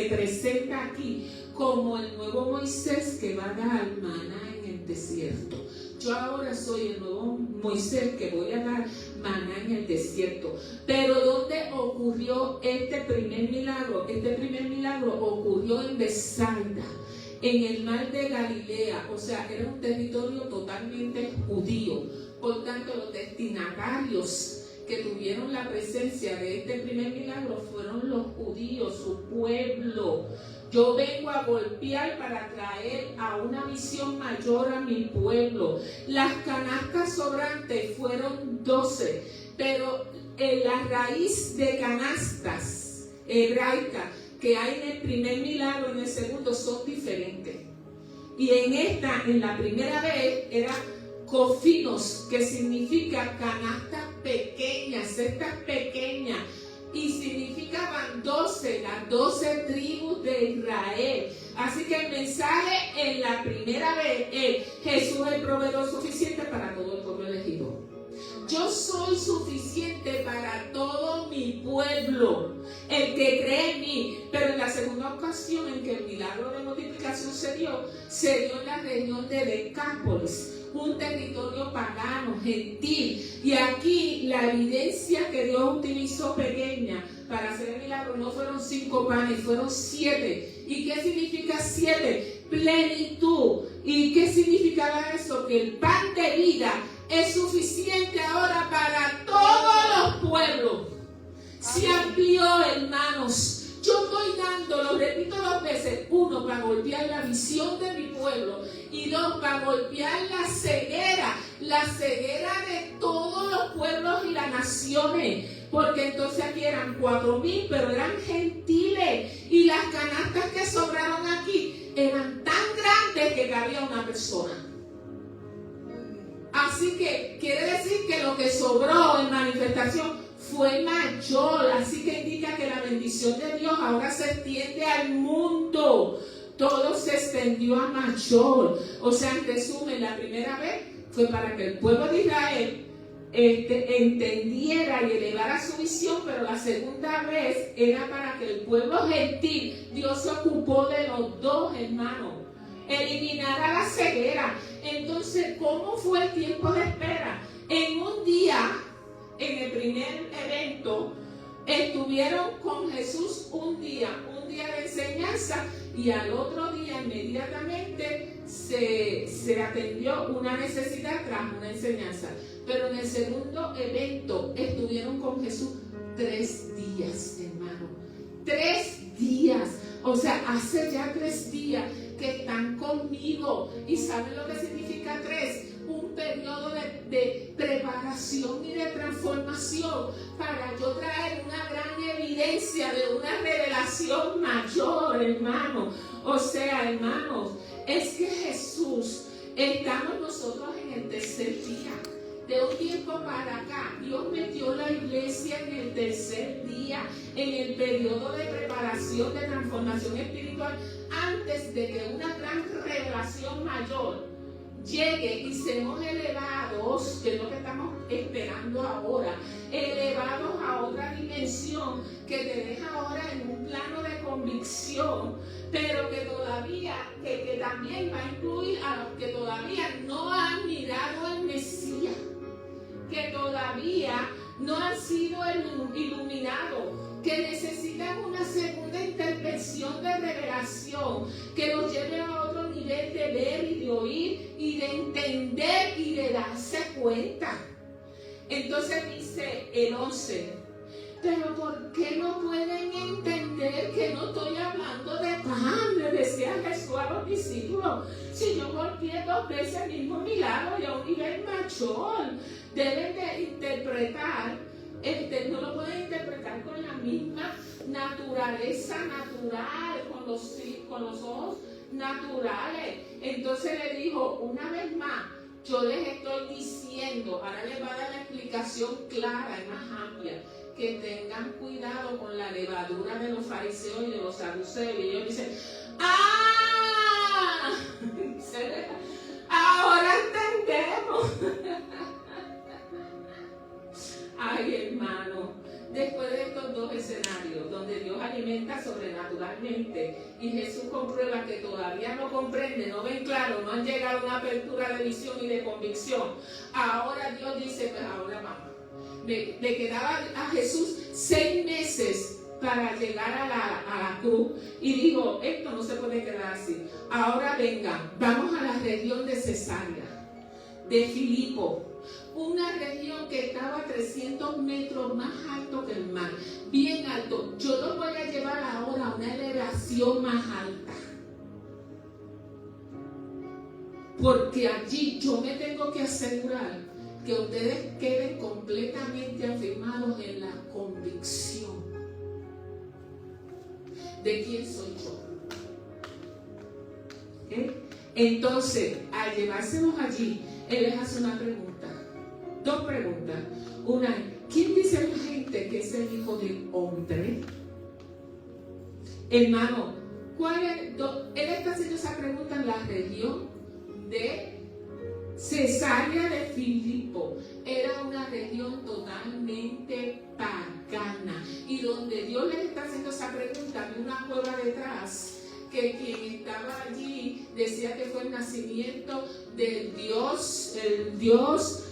presenta aquí como el nuevo Moisés que va a dar maná en el desierto. Yo ahora soy el nuevo Moisés que voy a dar maná en el desierto. Pero ¿dónde ocurrió este primer milagro? Este primer milagro ocurrió en Bethsaida, en el mar de Galilea. O sea, era un territorio totalmente judío. Por tanto, los destinatarios que tuvieron la presencia de este primer milagro fueron los judíos, su pueblo. Yo vengo a golpear para traer a una visión mayor a mi pueblo. Las canastas sobrantes fueron 12, pero en la raíz de canastas hebraicas que hay en el primer milagro y en el segundo son diferentes. Y en la primera vez era cofinos, que significa canastas pequeñas, cestas pequeñas. Y significaban 12, las 12 tribus de Israel. Así que el mensaje en la primera vez es: Jesús es el proveedor suficiente para todo el pueblo elegido. Yo soy suficiente para todo mi pueblo, el que cree en mí. Pero en la segunda ocasión en que el milagro de multiplicación se dio en la región de Decápolis, un territorio pagano, gentil. Y aquí la evidencia que Dios utilizó pequeña para hacer el milagro no fueron 5 panes, fueron 7. ¿Y qué significa 7? Plenitud. ¿Y qué significaba eso? Que el pan de vida es suficiente ahora para todos los pueblos. Se amplió, hermanos. Yo estoy dando, lo repito 2 veces: 1, para golpear la visión de mi pueblo, y 2, para golpear la ceguera de todos los pueblos y las naciones. Porque entonces aquí eran 4,000, pero eran gentiles, y las canastas que sobraron aquí eran tan grandes que cabía una persona. Así que quiere decir que lo que sobró en manifestación fue mayor. Así que indica que la bendición de Dios ahora se extiende al mundo. Todo se extendió a mayor. O sea, en resumen, la primera vez fue para que el pueblo de Israel entendiera y elevara su visión, pero la segunda vez era para que el pueblo gentil, Dios se ocupó de los 2, hermanos, eliminara la ceguera. Entonces, ¿cómo fue el tiempo de espera? En un día, en el primer evento, estuvieron con Jesús un día de enseñanza, y al otro día inmediatamente se atendió una necesidad tras una enseñanza. Pero en el segundo evento estuvieron con Jesús 3 días, hermano. 3 días. O sea, hace ya 3 días que están conmigo. ¿Y saben lo que significa 3? Un periodo de preparación y de transformación para yo traer una gran evidencia de una revelación mayor, hermano. O sea, hermanos, es que Jesús, estamos nosotros en el tercer día. De un tiempo para acá, Dios metió la iglesia en el tercer día, en el periodo de preparación, de transformación espiritual, antes de que una gran revelación mayor llegue y seamos elevados, que es lo que estamos esperando ahora, elevados a otra dimensión que te deja ahora en un plano de convicción, pero que todavía, que también va a incluir a los que todavía no han sido iluminados, que necesitan una segunda intervención de revelación que los lleve a otro nivel de ver y de oír y de entender y de darse cuenta. Entonces dice el 11, pero ¿por qué no pueden entender que no estoy hablando de pan? Le decía Jesús a los discípulos. Si yo golpeé 2 veces el mismo milagro y a un nivel mayor, deben de interpretar, no lo pueden interpretar con la misma naturaleza natural, con los ojos naturales. Entonces le dijo, una vez más, yo les estoy diciendo, ahora les va a dar la explicación clara y más amplia, que tengan cuidado con la levadura de los fariseos y de los saduceos. Y ellos dicen, ¡ah! Ahora entendemos. Ay, hermano, después de estos 2 escenarios, donde Dios alimenta sobrenaturalmente y Jesús comprueba que todavía no comprende, no ven claro, no han llegado a una apertura de visión y de convicción, ahora Dios dice, pues ahora vamos. Le quedaba a Jesús 6 meses para llegar a la cruz y dijo, esto no se puede quedar así. Ahora vengan, vamos a la región de Cesarea, de Filipo, una región que estaba a 300 metros más alto que el mar, bien alto. Yo los voy a llevar ahora a una elevación más alta, porque allí yo me tengo que asegurar que ustedes queden completamente afirmados en la convicción de quién soy yo. Entonces, al llevárselos allí, él les hace una pregunta, 2 preguntas. Una, ¿quién dice la gente que es el Hijo del Hombre? Hermano, él está haciendo esa pregunta en la región de Cesarea de Filipo. Era una región totalmente pagana, y donde Dios les está haciendo esa pregunta, había una cueva detrás, que quien estaba allí decía que fue el nacimiento del Dios, el Dios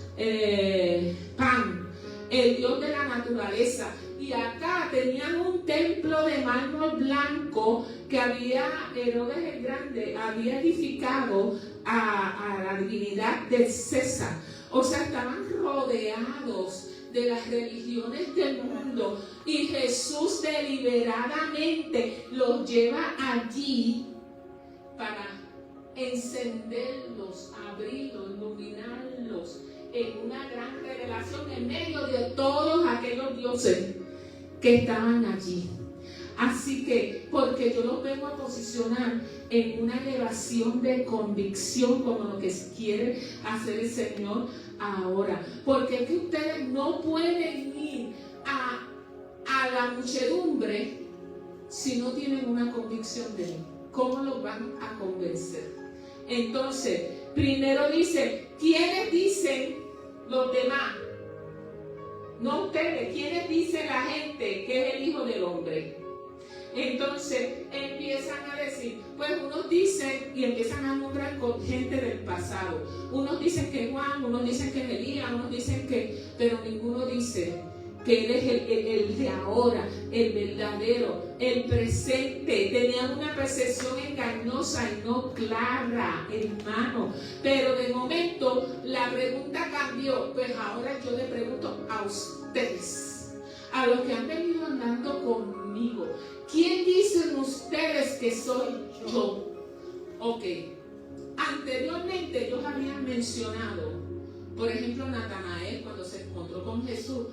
Pan, el Dios de la naturaleza. Y acá tenían un templo de mármol blanco que Herodes el Grande había edificado a la divinidad de César. O sea, estaban rodeados de las religiones del mundo, y Jesús deliberadamente los lleva allí para encenderlos, abrirlos, iluminarlos en una gran revelación en medio de todos aquellos dioses que estaban allí. Así que, porque yo los vengo a posicionar en una elevación de convicción como lo que quiere hacer el Señor ahora. Porque es que ustedes no pueden ir a la muchedumbre si no tienen una convicción de Él. ¿Cómo los van a convencer? Entonces, primero dice, ¿quiénes dicen los demás? No ustedes, ¿quiénes dice la gente que es el Hijo del Hombre? Entonces empiezan a decir, pues unos dicen, y empiezan a nombrar con gente del pasado. Unos dicen que Juan, unos dicen que Elías, unos dicen que, pero ninguno dice que Él es el de ahora, el verdadero, el presente. Tenían una percepción engañosa y no clara, hermano. Pero de momento la pregunta cambió. Pues ahora yo le pregunto a ustedes, a los que han venido andando conmigo, ¿quién dicen ustedes que soy yo? Ok. Anteriormente ellos habían mencionado, por ejemplo, Natanael, cuando se encontró con Jesús,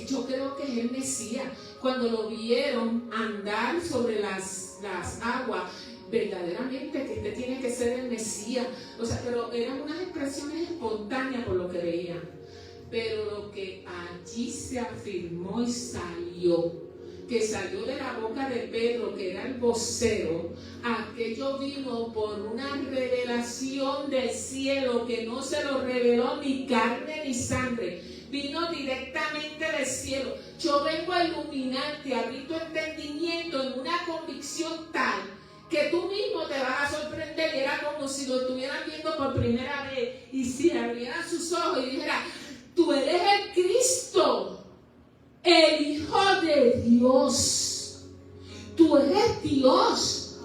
yo creo que es el Mesías. Cuando lo vieron andar sobre las aguas, verdaderamente que este tiene que ser el Mesías. O sea, pero eran unas expresiones espontáneas por lo que veían. Pero lo que allí se afirmó y salió, que salió de la boca de Pedro, que era el vocero, aquello vino por una revelación del cielo que no se lo reveló ni carne ni sangre, vino directamente del cielo. Yo vengo a iluminarte, a abrir tu entendimiento en una convicción tal que tú mismo te vas a sorprender, y era como si lo estuvieran viendo por primera vez, y si abrieran sus ojos y dijera, tú eres el Cristo. el Hijo de Dios. Tú eres Dios.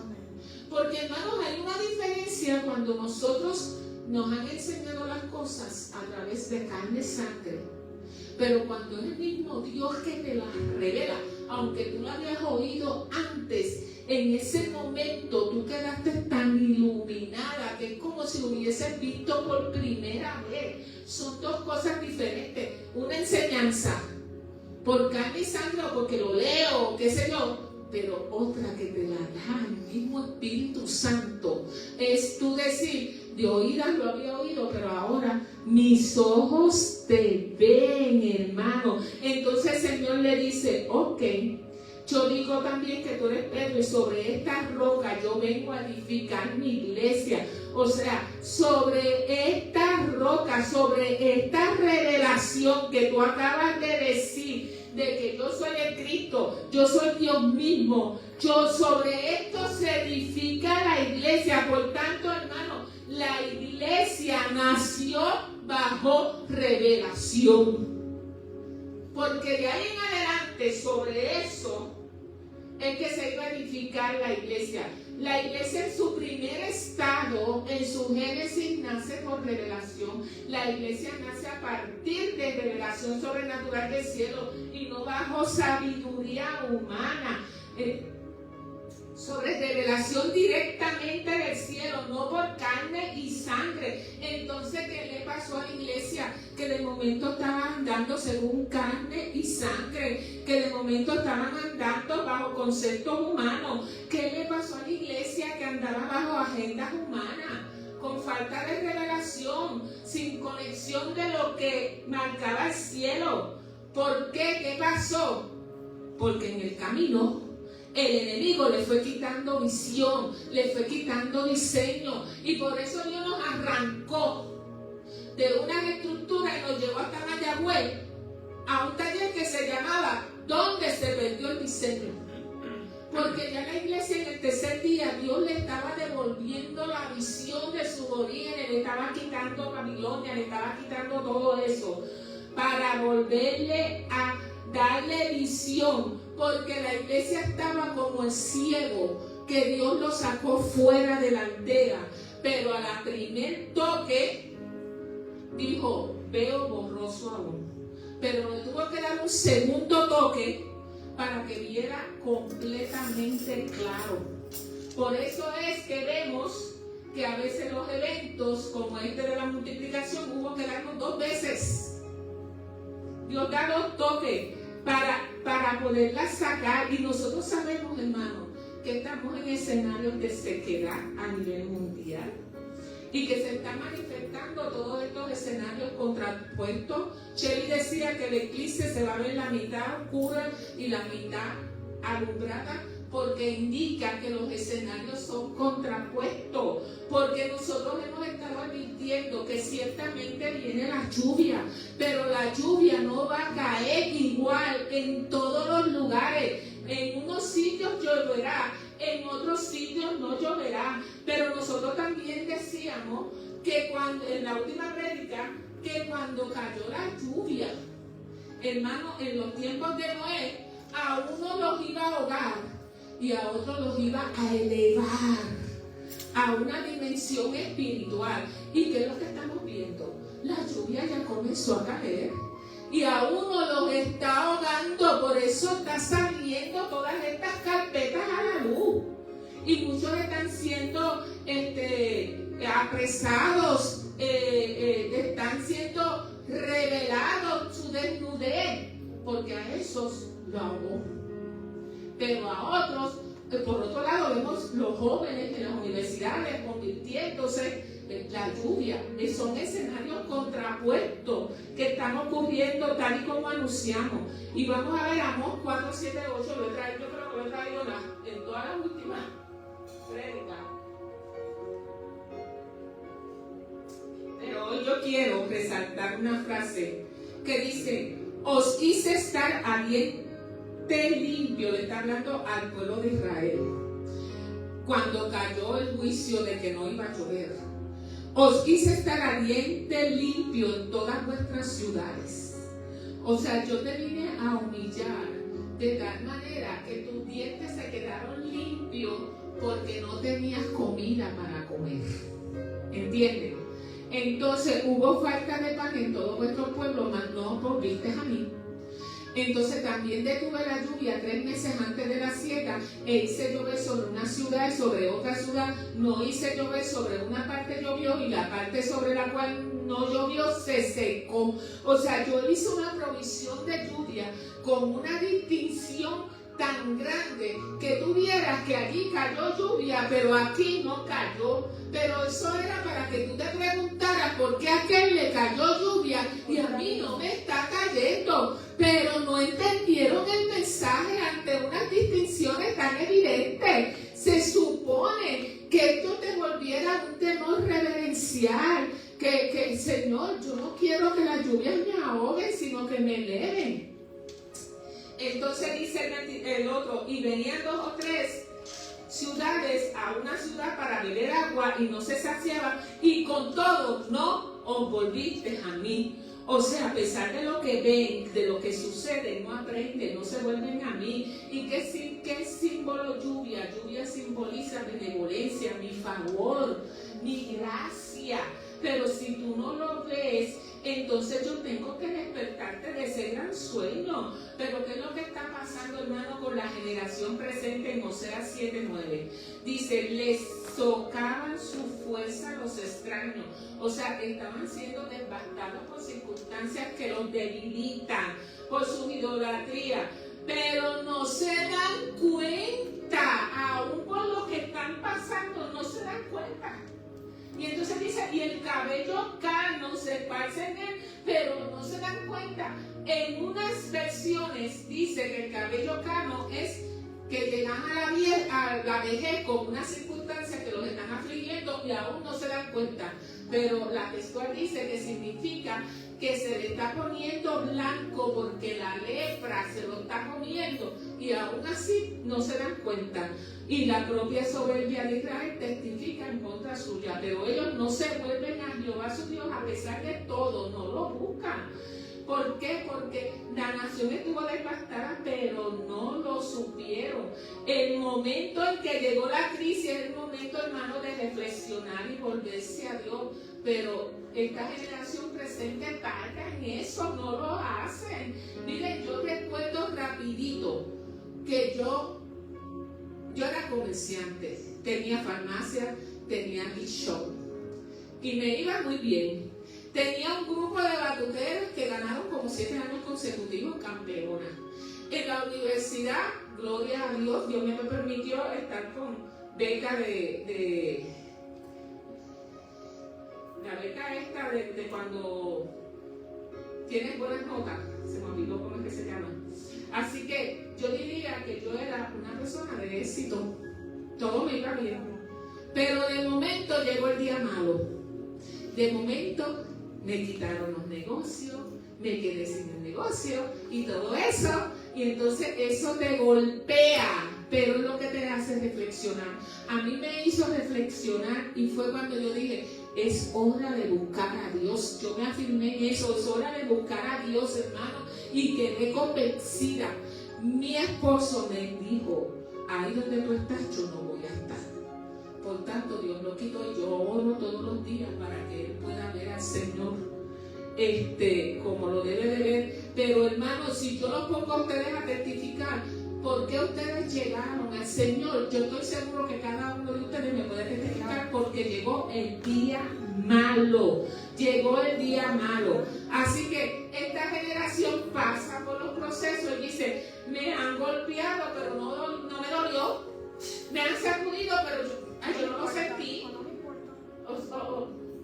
Porque, hermanos, hay una diferencia cuando nosotros nos han enseñado las cosas a través de carne y sangre. Pero cuando es el mismo Dios que te las revela, aunque tú lo habías oído antes, en ese momento tú quedaste tan iluminada que es como si lo hubieses visto por primera vez. Son dos cosas diferentes. Una enseñanza por carne y sangre o porque lo leo, qué sé yo, pero otra que te la da el mismo Espíritu Santo. Es tú decir, de oídas lo había oído, pero ahora mis ojos te ven, hermano. Entonces el Señor le dice, ok, yo digo también que tú eres Pedro y sobre esta roca yo vengo a edificar mi iglesia. O sea, sobre esta roca, sobre esta revelación que tú acabas de decir, de que yo soy el Cristo, yo soy Dios mismo, sobre esto se edifica la iglesia. Por tanto, hermano, la iglesia nació bajo revelación. Porque de ahí en adelante, sobre eso, es que se iba a edificar la iglesia. La iglesia en su primer estado, en su génesis, nace por revelación. La iglesia nace a partir de revelación sobrenatural del cielo y no bajo sabiduría humana. Sobre revelación directamente del cielo, no por carne y sangre. Entonces, ¿qué le pasó a la iglesia? Que de momento estaban andando según carne y sangre, que de momento estaban andando bajo conceptos humanos. ¿Qué le pasó a la iglesia? Que andaba bajo agendas humanas, con falta de revelación, sin conexión de lo que marcaba el cielo. ¿Por qué? ¿Qué pasó? Porque en el camino el enemigo le fue quitando visión, le fue quitando diseño, y por eso Dios nos arrancó de una estructura y nos llevó hasta Mayagüez a un taller que se llamaba ¿Dónde se perdió el diseño? Porque ya la iglesia en el tercer día Dios le estaba devolviendo la visión de su origen, le estaba quitando Babilonia, le estaba quitando todo eso para volverle a darle visión. Porque la iglesia estaba como el ciego, que Dios lo sacó fuera de la aldea. Pero a la primer toque, dijo, veo borroso aún. Pero le tuvo que dar un segundo toque para que viera completamente claro. Por eso es que vemos que a veces los eventos, como este de la multiplicación, hubo que darnos 2 veces. Dios da 2 toques para poderla sacar. Y nosotros sabemos, hermano, que estamos en escenarios de sequedad a nivel mundial y que se están manifestando todos estos escenarios contrapuestos. Shelly decía que el eclipse se va a ver la mitad oscura y la mitad alumbrada, porque indica que los escenarios son contrapuestos, porque nosotros hemos estado advirtiendo que ciertamente viene la lluvia, pero la lluvia no va a caer igual en todos los lugares. En unos sitios lloverá, en otros sitios no lloverá, pero nosotros también decíamos que en la última prédica, que cuando cayó la lluvia, hermano, en los tiempos de Noé, a uno los iba a ahogar y a otros los iba a elevar a una dimensión espiritual. ¿Y qué es lo que estamos viendo? La lluvia ya comenzó a caer y a uno los está ahogando. Por eso está saliendo todas estas carpetas a la luz y muchos están siendo apresados, están siendo revelados su desnudez, porque a esos lo ahogó. Pero a otros, por otro lado, vemos los jóvenes en las universidades convirtiéndose en la lluvia. Son escenarios contrapuestos que están ocurriendo tal y como anunciamos. Y vamos a ver Amós 4, 7, 8. Yo creo que lo he traído en todas las últimas prédicas. Pero hoy yo quiero resaltar una frase que dice: os hice estar abiertos limpio. Le está hablando al pueblo de Israel cuando cayó el juicio de que no iba a llover. Os quise estar ardiente limpio en todas vuestras ciudades. O sea, yo te vine a humillar de tal manera que tus dientes se quedaron limpios porque no tenías comida para comer. ¿Entiendes? Entonces hubo falta de pan en todo vuestro pueblo, mas no volviste a mí. Entonces también detuve la lluvia 3 meses antes de la siega e hice llover sobre una ciudad y sobre otra ciudad. No hice llover sobre una parte llovió y la parte sobre la cual no llovió se secó. O sea, yo hice una provisión de lluvia con una distinción tan grande que tú vieras que allí cayó lluvia, pero aquí no cayó. Pero eso era para que tú te preguntaras por qué a aquel le cayó lluvia y a mí no me está cayendo. Pero no entendieron el mensaje ante unas distinciones tan evidentes. Se supone que esto te volviera un temor reverencial. Que Señor, yo no quiero que las lluvias me ahoguen, sino que me eleven. Entonces dice el otro, y venían 2 o 3 ciudades a una ciudad para beber agua y no se saciaban, y con todo no os volviste a mí. O sea, a pesar de lo que ven, de lo que sucede, no aprenden, no se vuelven a mí. ¿Y qué símbolo lluvia? Lluvia simboliza benevolencia, mi favor, mi gracia. Pero si tú no lo ves, entonces yo tengo que despertarte de ese gran sueño. Pero ¿qué es lo que está pasando, hermano, con la generación presente en Oseas 7:9? Dice, les socavan su fuerza los extraños. O sea, estaban siendo devastados por circunstancias que los debilitan, por su idolatría. Pero no se dan cuenta, aún por lo que están pasando, no se dan cuenta. Y entonces dice, y el cabello cano se esparce en él, pero no se dan cuenta. En unas versiones dice que el cabello cano es que llegan a la vejez con una circunstancia que los están afligiendo y aún no se dan cuenta. Pero la textual dice que significa que se le está poniendo blanco porque la lepra se lo está comiendo y aún así no se dan cuenta. Y la propia soberbia de Israel testifica en contra suya, pero ellos no se vuelven a Jehová su Dios a pesar de todo, no lo buscan. ¿Por qué? Porque la nación estuvo devastada, pero no lo supieron. El momento en que llegó la crisis es el momento, hermano, de reflexionar y volverse a Dios. Pero esta generación presente tarda en eso, no lo hacen. Miren, yo recuerdo rapidito que yo era comerciante, tenía farmacia, tenía mi shop y me iba muy bien. Tenía un grupo de batuteros que ganaron como 7 años consecutivos campeonas. En la universidad, gloria a Dios, Dios me permitió estar con beca la beca esta de cuando tienes buenas notas, se me olvidó cómo es que se llama. Así que yo diría que yo era una persona de éxito, todo me iba bien. Pero de momento llegó el día malo. De momento me quitaron los negocios, me quedé sin el negocio y todo eso. Y entonces eso te golpea, pero es lo que te hace reflexionar. A mí me hizo reflexionar y fue cuando yo dije, es hora de buscar a Dios. Yo me afirmé en eso, es hora de buscar a Dios, hermano, y quedé convencida. Mi esposo me dijo, ahí donde tú estás yo no voy a estar. Por tanto, Dios lo quitó y yo oro todos los días para que Él pueda ver al Señor como lo debe de ver. Pero hermano, si yo los pongo a ustedes a testificar, ¿por qué ustedes llegaron al Señor? Yo estoy seguro que cada uno de ustedes me puede testificar porque llegó el día malo. Llegó el día malo. Así que esta generación pasa por los procesos y dice, me han golpeado, pero no me dolió. Me han sacudido, pero yo no lo sentí.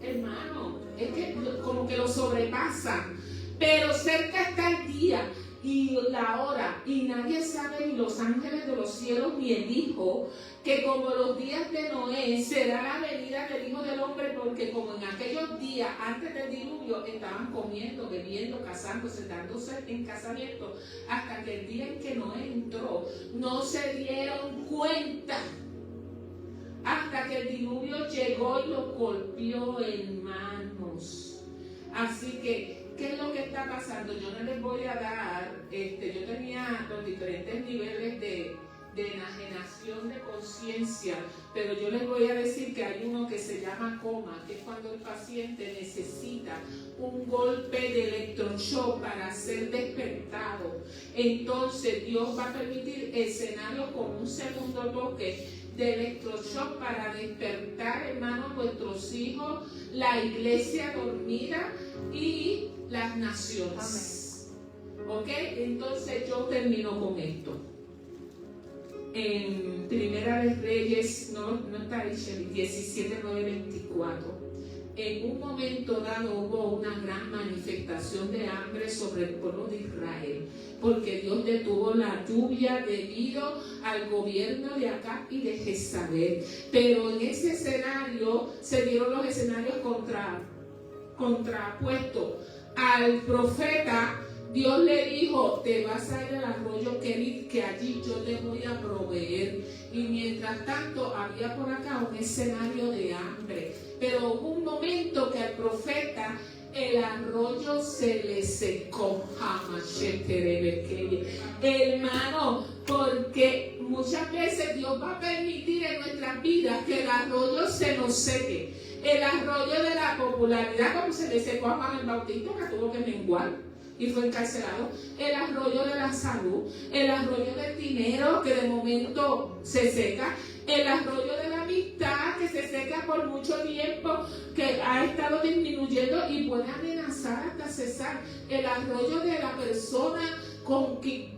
Hermano, es que como que lo sobrepasan. Pero cerca está el día y la hora, y nadie sabe, ni los ángeles de los cielos, ni el Hijo, que como los días de Noé será la venida del Hijo del Hombre, porque como en aquellos días antes del diluvio estaban comiendo, bebiendo, casándose, dándose en casamiento, hasta que el día en que Noé entró, no se dieron cuenta, hasta que el diluvio llegó y los golpeó en manos. Así que ¿qué es lo que está pasando? Yo no les voy a dar, yo tenía los diferentes niveles de enajenación de conciencia, pero yo les voy a decir que hay uno que se llama coma, que es cuando el paciente necesita un golpe de electroshock para ser despertado. Entonces Dios va a permitir escenarios con un segundo toque de electroshock para despertar, hermanos, vuestros hijos, la iglesia dormida y las naciones. ¿Ok? Entonces yo termino con esto. En Primera de Reyes, no está ahí, 17:9-24. En un momento dado hubo una gran manifestación de hambre sobre el pueblo de Israel, porque Dios detuvo la lluvia debido al gobierno de Acab y de Jezabel. Pero en ese escenario se dieron los escenarios contrapuestos. Al profeta Dios le dijo: te vas a ir al arroyo Kerit, que allí yo te voy a proveer. Y mientras tanto había por acá un escenario de hambre. Pero hubo un momento que al profeta el arroyo se le secó. Hermano, porque muchas veces Dios va a permitir en nuestras vidas que el arroyo se nos seque. El arroyo de la popularidad, como se le secó a Juan el Bautista, que tuvo que menguar y fue encarcelado. El arroyo de la salud, el arroyo del dinero, que de momento se seca. El arroyo de la amistad, que se seca por mucho tiempo, que ha estado disminuyendo y puede amenazar hasta cesar. El arroyo de la persona con quien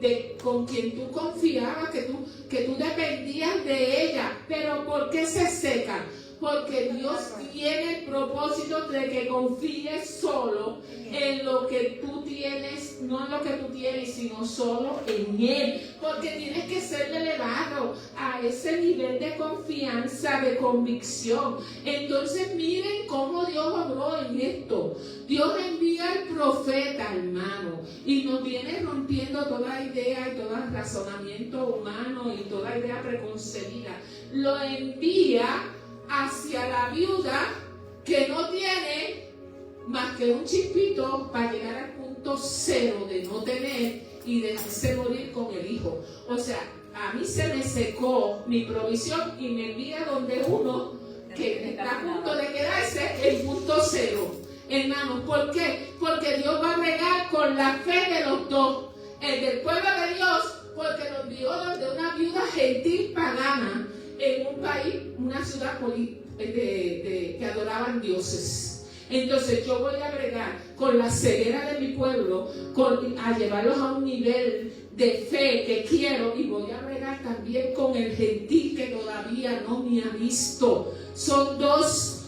tú confiabas, que tú dependías de ella. Pero ¿por qué se seca? Porque Dios tiene el propósito de que confíes solo en lo que tú tienes, no en lo que tú tienes, sino solo en Él. Porque tienes que ser elevado a ese nivel de confianza, de convicción. Entonces miren cómo Dios obró en esto. Dios envía al profeta, hermano, y nos viene rompiendo toda idea y todo razonamiento humano y toda idea preconcebida. Lo envía hacia la viuda que no tiene más que un chispito para llegar al punto cero de no tener y dejarse morir con el hijo. O sea, a mí se me secó mi provisión y me envía donde uno que está a punto de quedarse en punto cero. Hermanos, ¿por qué? Porque Dios va a regar con la fe de los dos. El del pueblo de Dios, porque lo envió de una viuda gentil pagana en un país, una ciudad que adoraban dioses. Entonces yo voy a bregar con la ceguera de mi pueblo, a llevarlos a un nivel de fe que quiero, y voy a bregar también con el gentil que todavía no me ha visto. Son dos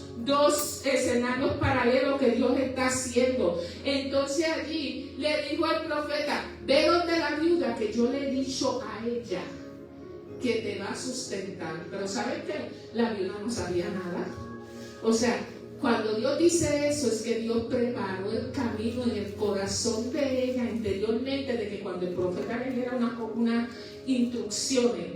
escenarios paralelos que Dios está haciendo. Entonces allí le dijo al profeta: ve donde la viuda, que yo le he dicho a ella que te va a sustentar. Pero ¿saben qué? La viuda no sabía nada. O sea, cuando Dios dice eso, es que Dios preparó el camino en el corazón de ella interiormente, de que cuando el profeta le diera unas instrucciones,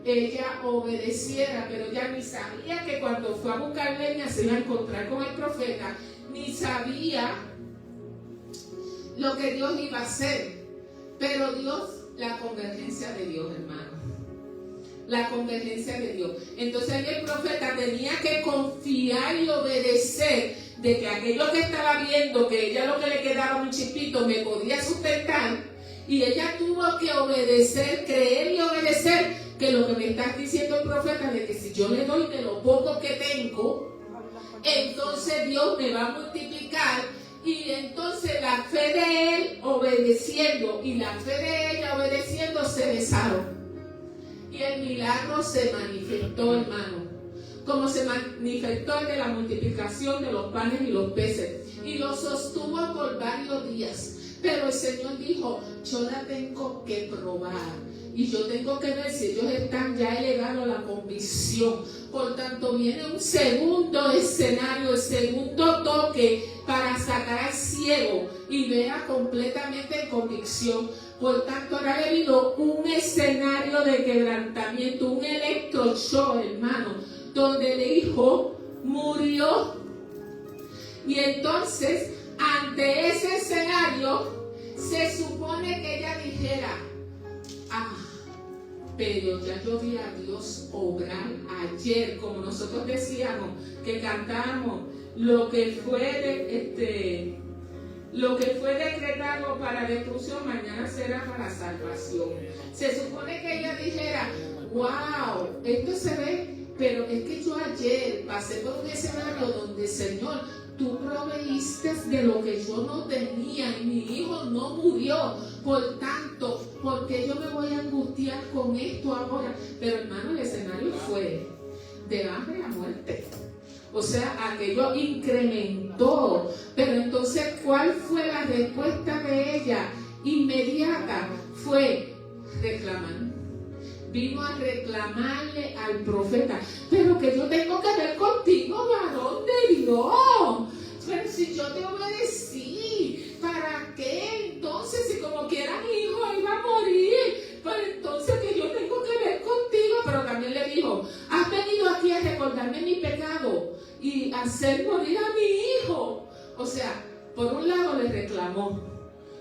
ella obedeciera. Pero ella ni sabía que cuando fue a buscar leña se iba a encontrar con el profeta, ni sabía lo que Dios iba a hacer. Pero Dios, la convergencia de Dios, hermano, la convergencia de Dios. Entonces el profeta tenía que confiar y obedecer de que aquello que estaba viendo, que ella lo que le quedaba un chispito, me podía sustentar, y ella tuvo que obedecer, creer y obedecer que lo que me está diciendo el profeta, de que si yo le doy de lo poco que tengo, entonces Dios me va a multiplicar. Y entonces la fe de él obedeciendo y la fe de ella obedeciendo se besaron. Y el milagro se manifestó, hermano, como se manifestó el de la multiplicación de los panes y los peces, y lo sostuvo por varios días. Pero el Señor dijo: yo la tengo que probar, y yo tengo que ver si ellos están ya elevados a la convicción. Por tanto, viene un segundo escenario, el segundo toque, para sacar al ciego y vea completamente en convicción. Por tanto, ahora le vino un escenario de quebrantamiento, un electroshock, hermano, donde el hijo murió. Y entonces, ante ante ese escenario, se supone que ella dijera, pero ya yo vi a Dios obrar ayer, como nosotros decíamos, que cantamos, lo que fue decretado para destrucción, mañana será para salvación. Se supone que ella dijera, wow, esto se ve, pero es que yo ayer pasé por un escenario donde, Señor, tú proveíste de lo que yo no tenía y mi hijo no murió. Por tanto, ¿por qué yo me voy a angustiar con esto ahora? Pero hermano, el escenario fue de hambre a muerte. O sea, aquello incrementó. Pero entonces, ¿cuál fue la respuesta de ella? Inmediata. Fue reclamar. Vino a reclamarle al profeta. Pero que yo tengo que ver contigo, varón de Dios. Pero si yo te obedecí, ¿para qué? Entonces, si como quiera mi hijo iba a morir, pues entonces que yo tengo que ver contigo. Pero también le dijo, has venido aquí a recordarme mi pecado y hacer morir a mi hijo. O sea, por un lado le reclamó,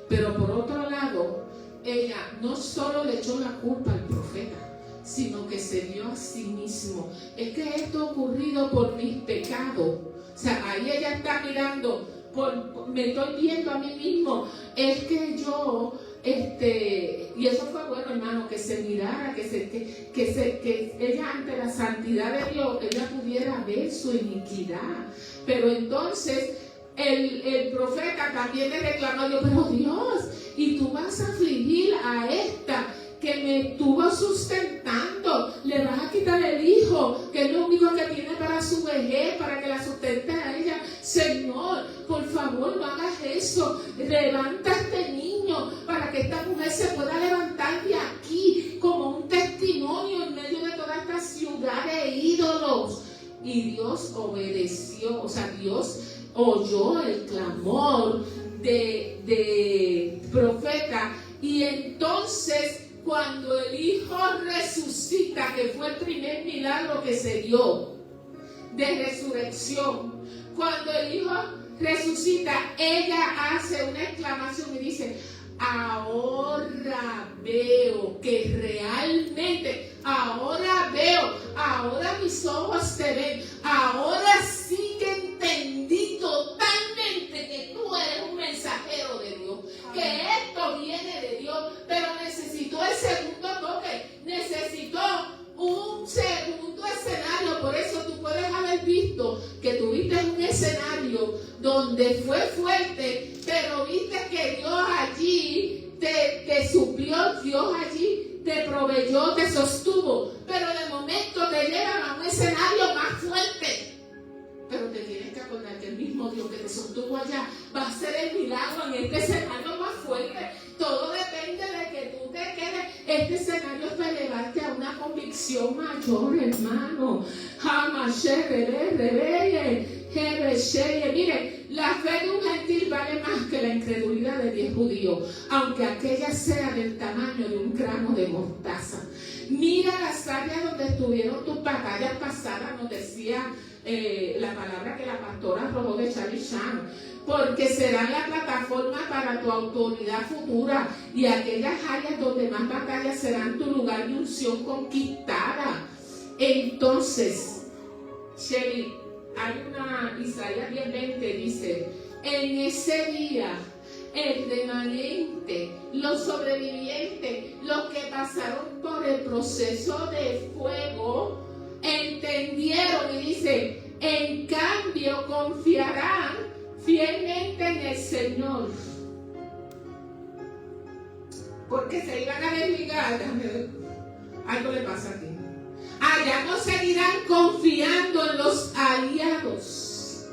pero por otro lado, ella no solo le echó la culpa al profeta, sino que se dio a sí mismo. Es que esto ha ocurrido por mis pecados. O sea, ahí ella está mirando, me estoy viendo a mí mismo. Es que yo, y eso fue bueno, hermano, que se mirara, que ella ante la santidad de Dios, ella pudiera ver su iniquidad. Pero entonces, el profeta también le reclamó a Dios, pero Dios, y tú vas a afligir a esta que me estuvo sustentando, le vas a quitar el hijo, que es lo único que tiene para su vejez, para que la sustente a ella. Señor, por favor, no hagas eso. Levanta a este niño para que esta mujer se pueda levantar de aquí como un testimonio en medio de toda esta ciudad de ídolos. Y Dios obedeció, o sea, Dios oyó el clamor de profeta. Y entonces, cuando el hijo resucita, que fue el primer milagro que se dio de resurrección, cuando el hijo resucita, ella hace una exclamación y dice, ahora veo que realmente, ahora veo, ahora mis ojos te ven, ahora sí que entendí totalmente que tú eres un mensajero de Dios, que esto viene de Dios. Pero necesitó el segundo toque, necesitó un segundo escenario. Por eso tú puedes haber visto que tuviste un escenario donde fue fuerte, pero viste que Dios allí te suplió, Dios allí te proveyó, te sostuvo. Pero de momento te llevan a un escenario más fuerte. Pero te tienes que acordar que el mismo Dios que te sostuvo allá va a hacer el milagro en este escenario más fuerte. Todo depende de que tú te quedes. Este escenario es para llevarte a una convicción mayor, hermano. Mire, la fe de un gentil vale más que la incredulidad de 10 judíos, aunque aquella sea del tamaño de un grano de mostaza. Mira las áreas donde estuvieron tus batallas pasadas, nos decía la palabra que la pastora arrojó de Charlie Chan, porque serán la plataforma para tu autoridad futura, y aquellas áreas donde más batallas serán tu lugar de unción conquistada. Entonces, Shelly, hay una, Isaías 10:20 dice, en ese día el remanente, los sobrevivientes, los que pasaron por el proceso de fuego, entendieron, y dice, en cambio confiarán fielmente en el Señor, porque se iban a desligar. Algo le pasa aquí. Allá no seguirán confiando en los aliados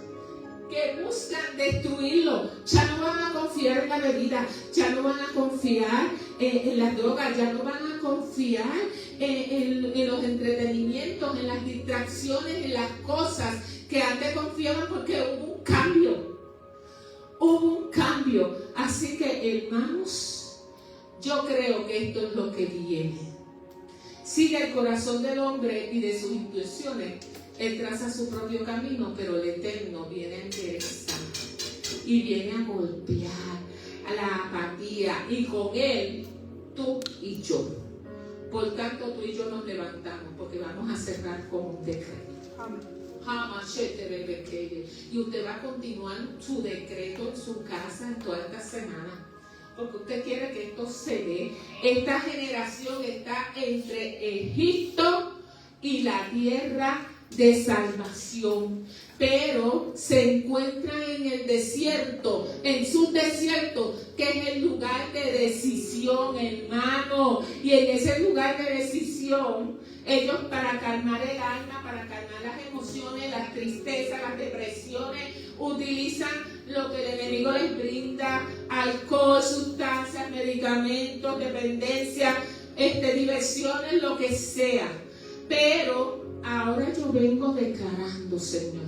que buscan destruirlo. Ya no van a confiar en la bebida, ya no van a confiar en las drogas, ya no van a confiar en los entretenimientos, en las distracciones, en las cosas que antes confiaban, porque hubo un cambio. Hubo un cambio. Así que, hermanos, yo creo que esto es lo que viene. Sigue el corazón del hombre y de sus intuiciones. Él traza su propio camino, pero el Eterno viene a enderezar y viene a golpear a la apatía, y con él tú y yo. Por tanto, tú y yo nos levantamos porque vamos a cerrar con un decreto. Y usted va a continuar su decreto en su casa en toda esta semana, porque usted quiere que esto se dé. Esta generación está entre Egipto y la tierra de salvación, pero se encuentran en el desierto, en su desierto, que es el lugar de decisión, hermano. Y en ese lugar de decisión, ellos, para calmar el alma, para calmar las emociones, las tristezas, las depresiones, utilizan lo que el enemigo les brinda: alcohol, sustancias, medicamentos, dependencia, diversiones, lo que sea. Pero ahora yo vengo declarando, Señor,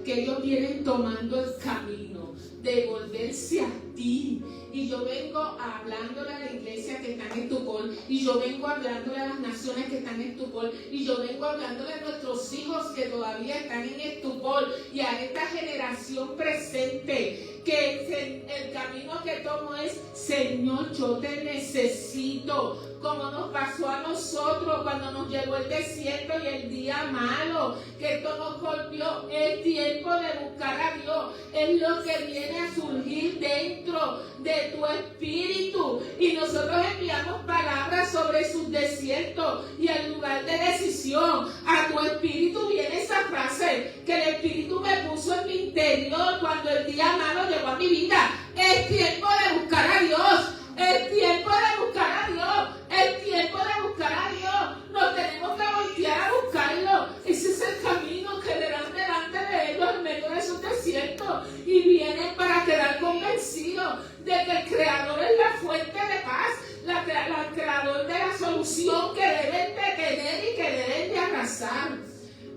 que ellos vienen tomando el camino de volverse a ti. Y yo vengo hablándole a la iglesia que está en Estupol, y yo vengo hablándole a las naciones que están en Estupol, y yo vengo hablándole a nuestros hijos que todavía están en Estupol, y a esta generación presente, que el camino que tomo es: Señor, yo te necesito. Como nos pasó a nosotros cuando nos llegó el desierto y el día malo, que esto nos golpeó. El tiempo de buscar a Dios es lo que viene a surgir dentro de tu espíritu, y nosotros enviamos palabras sobre sus desiertos, y al lugar de decisión a tu espíritu viene esa frase que el espíritu me puso en mi interior cuando el día malo llegó a mi vida: es tiempo de buscar a Dios. Es tiempo de buscar a Dios. Es tiempo de buscar a Dios. Nos tenemos que voltear a buscarlo. Ese es el camino que delante de ellos en medio de sus desiertos, y vienen para quedar convencidos de que el Creador es la fuente de paz, el Creador de la solución que deben de tener y que deben de abrazar.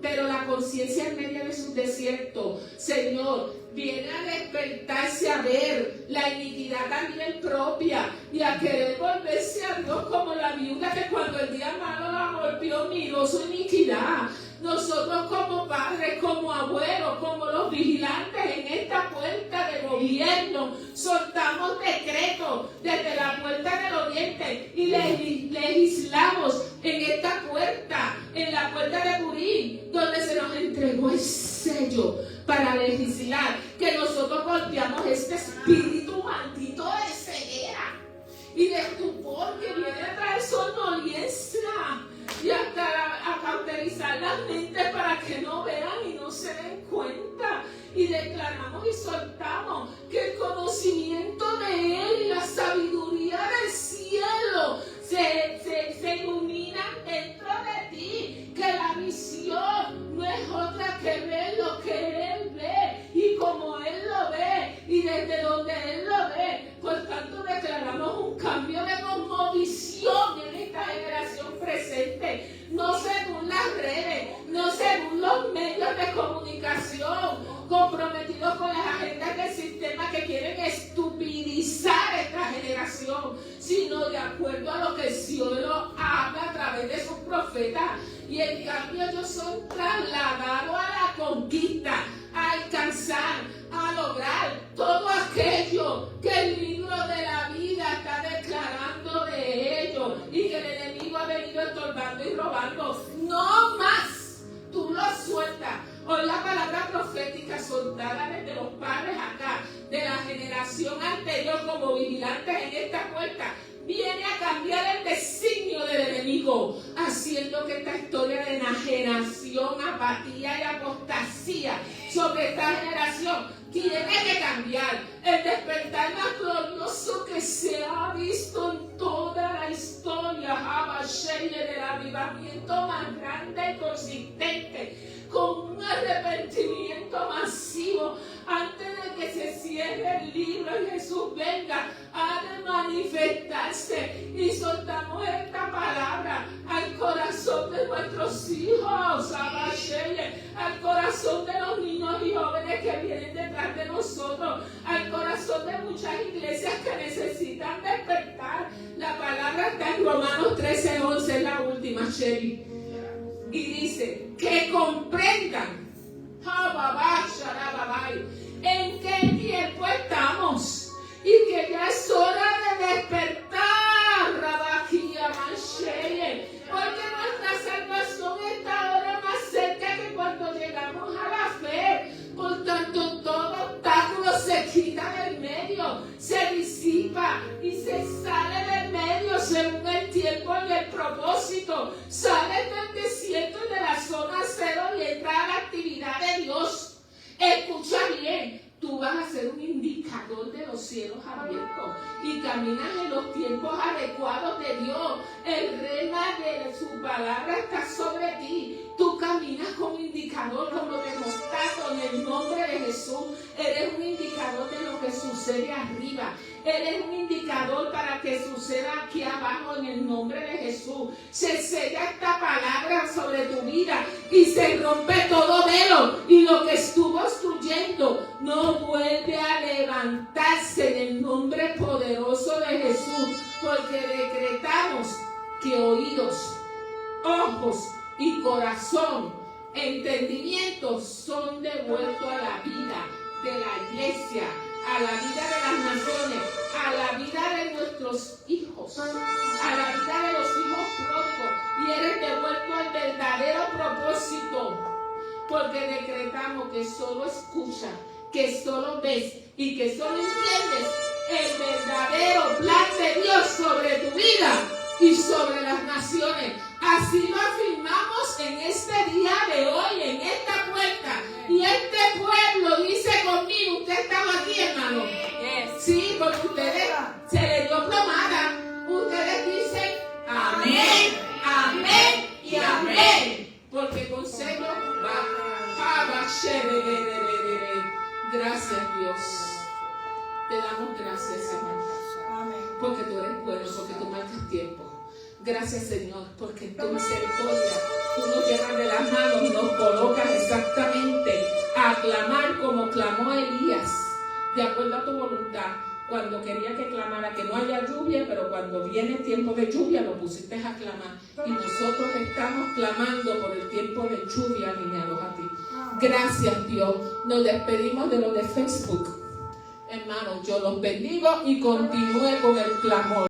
Pero la conciencia en medio de sus desiertos, Señor, viene a despertarse, a ver la iniquidad también propia y a querer volverse a Dios, como la viuda que cuando el día malo la golpeó miró su iniquidad. Nosotros como padres, como abuelos, como los vigilantes en esta puerta de gobierno, soltamos decretos desde la puerta del oriente y legislamos en esta puerta, en la puerta de Purín, donde se nos entregó el sello para legislar, que nosotros golpeamos este espíritu maldito de ceguera y de estupor que viene a traer somnolencia y hasta a cauterizar las mentes para que no vean y no se den cuenta. Y declaramos y soltamos que el conocimiento de Él y la sabiduría del cielo se iluminan dentro de ti, que la visión no es otra que ver lo que Él ve y como Él lo ve y desde donde Él lo ve. Por tanto, declaramos un cambio de cosmovisión en esta generación presente, no según las redes, no según los medios de comunicación comprometidos con las agendas del sistema que quieren estupidizar esta generación, sino de acuerdo a lo que el cielo habla a través de sus profetas. Y en cambio ellos son trasladados a la conquista, a alcanzar, a lograr todo aquello que el libro de la vida está declarando de ellos, y que el enemigo ha venido estorbando y robando. No más, tú lo sueltas. Hoy la palabra profética soltada desde los padres acá, de la generación anterior como vigilantes en esta puerta, viene a cambiar el designio del enemigo, haciendo que esta historia de enajenación, apatía y apostasía sobre esta generación tiene que cambiar. El despertar más glorioso que se ha visto en toda la historia, del avivamiento más grande y consistente, con un arrepentimiento masivo antes de que se cierre el libro y Jesús venga, ha de manifestarse. Y soltamos esta palabra al corazón de nuestros hijos, al corazón de los niños y jóvenes que vienen detrás de nosotros, al corazón de muchas iglesias que necesitan despertar. La palabra está en Romanos 13:11, es la última, Sherry. Y dice que comprendan en qué tiempo celo. Sales del desierto y de la zona cero y entras a la actividad de Dios. Escucha bien. Tú vas a ser un indicador de los cielos abiertos y caminas en los tiempos adecuados de Dios. El rema de su palabra está sobre ti. Tú caminas como indicador, como demostrado en el nombre de Jesús. Eres un indicador de lo que sucede arriba. Eres un indicador para que suceda aquí abajo en el nombre de Jesús. Se sella esta palabra sobre tu vida y se rompe todo velo. Y lo que estuvo obstruyendo no vuelve a levantarse en el nombre poderoso de Jesús. Porque decretamos que oídos, ojos y corazón, entendimiento son devueltos a la vida de la iglesia, a la vida de las naciones, a la vida de nuestros hijos, a la vida de los hijos pródigos, y eres devuelto al verdadero propósito, porque decretamos que solo escuchas, que solo ves y que solo entiendes el verdadero plan de Dios sobre tu vida y sobre las naciones. Así lo afirmamos en este día de hoy, en esta puerta. Y este pueblo dice conmigo, usted estaba aquí, hermano. Sí, porque ustedes se les dio plomada. Ustedes dicen amén, amén y amén. Porque con sello va. Gracias, Dios. Te damos gracias, Señor. Porque tú eres bueno, porque tú marcas tiempo. Gracias, Señor, porque en tu misericordia tú nos llevas de las manos y nos colocas exactamente a clamar como clamó Elías, de acuerdo a tu voluntad, cuando quería que clamara que no haya lluvia, pero cuando viene tiempo de lluvia lo pusiste a clamar. Y nosotros estamos clamando por el tiempo de lluvia alineados a ti. Gracias, Dios. Nos despedimos de los de Facebook. Hermanos, yo los bendigo y continúe con el clamor.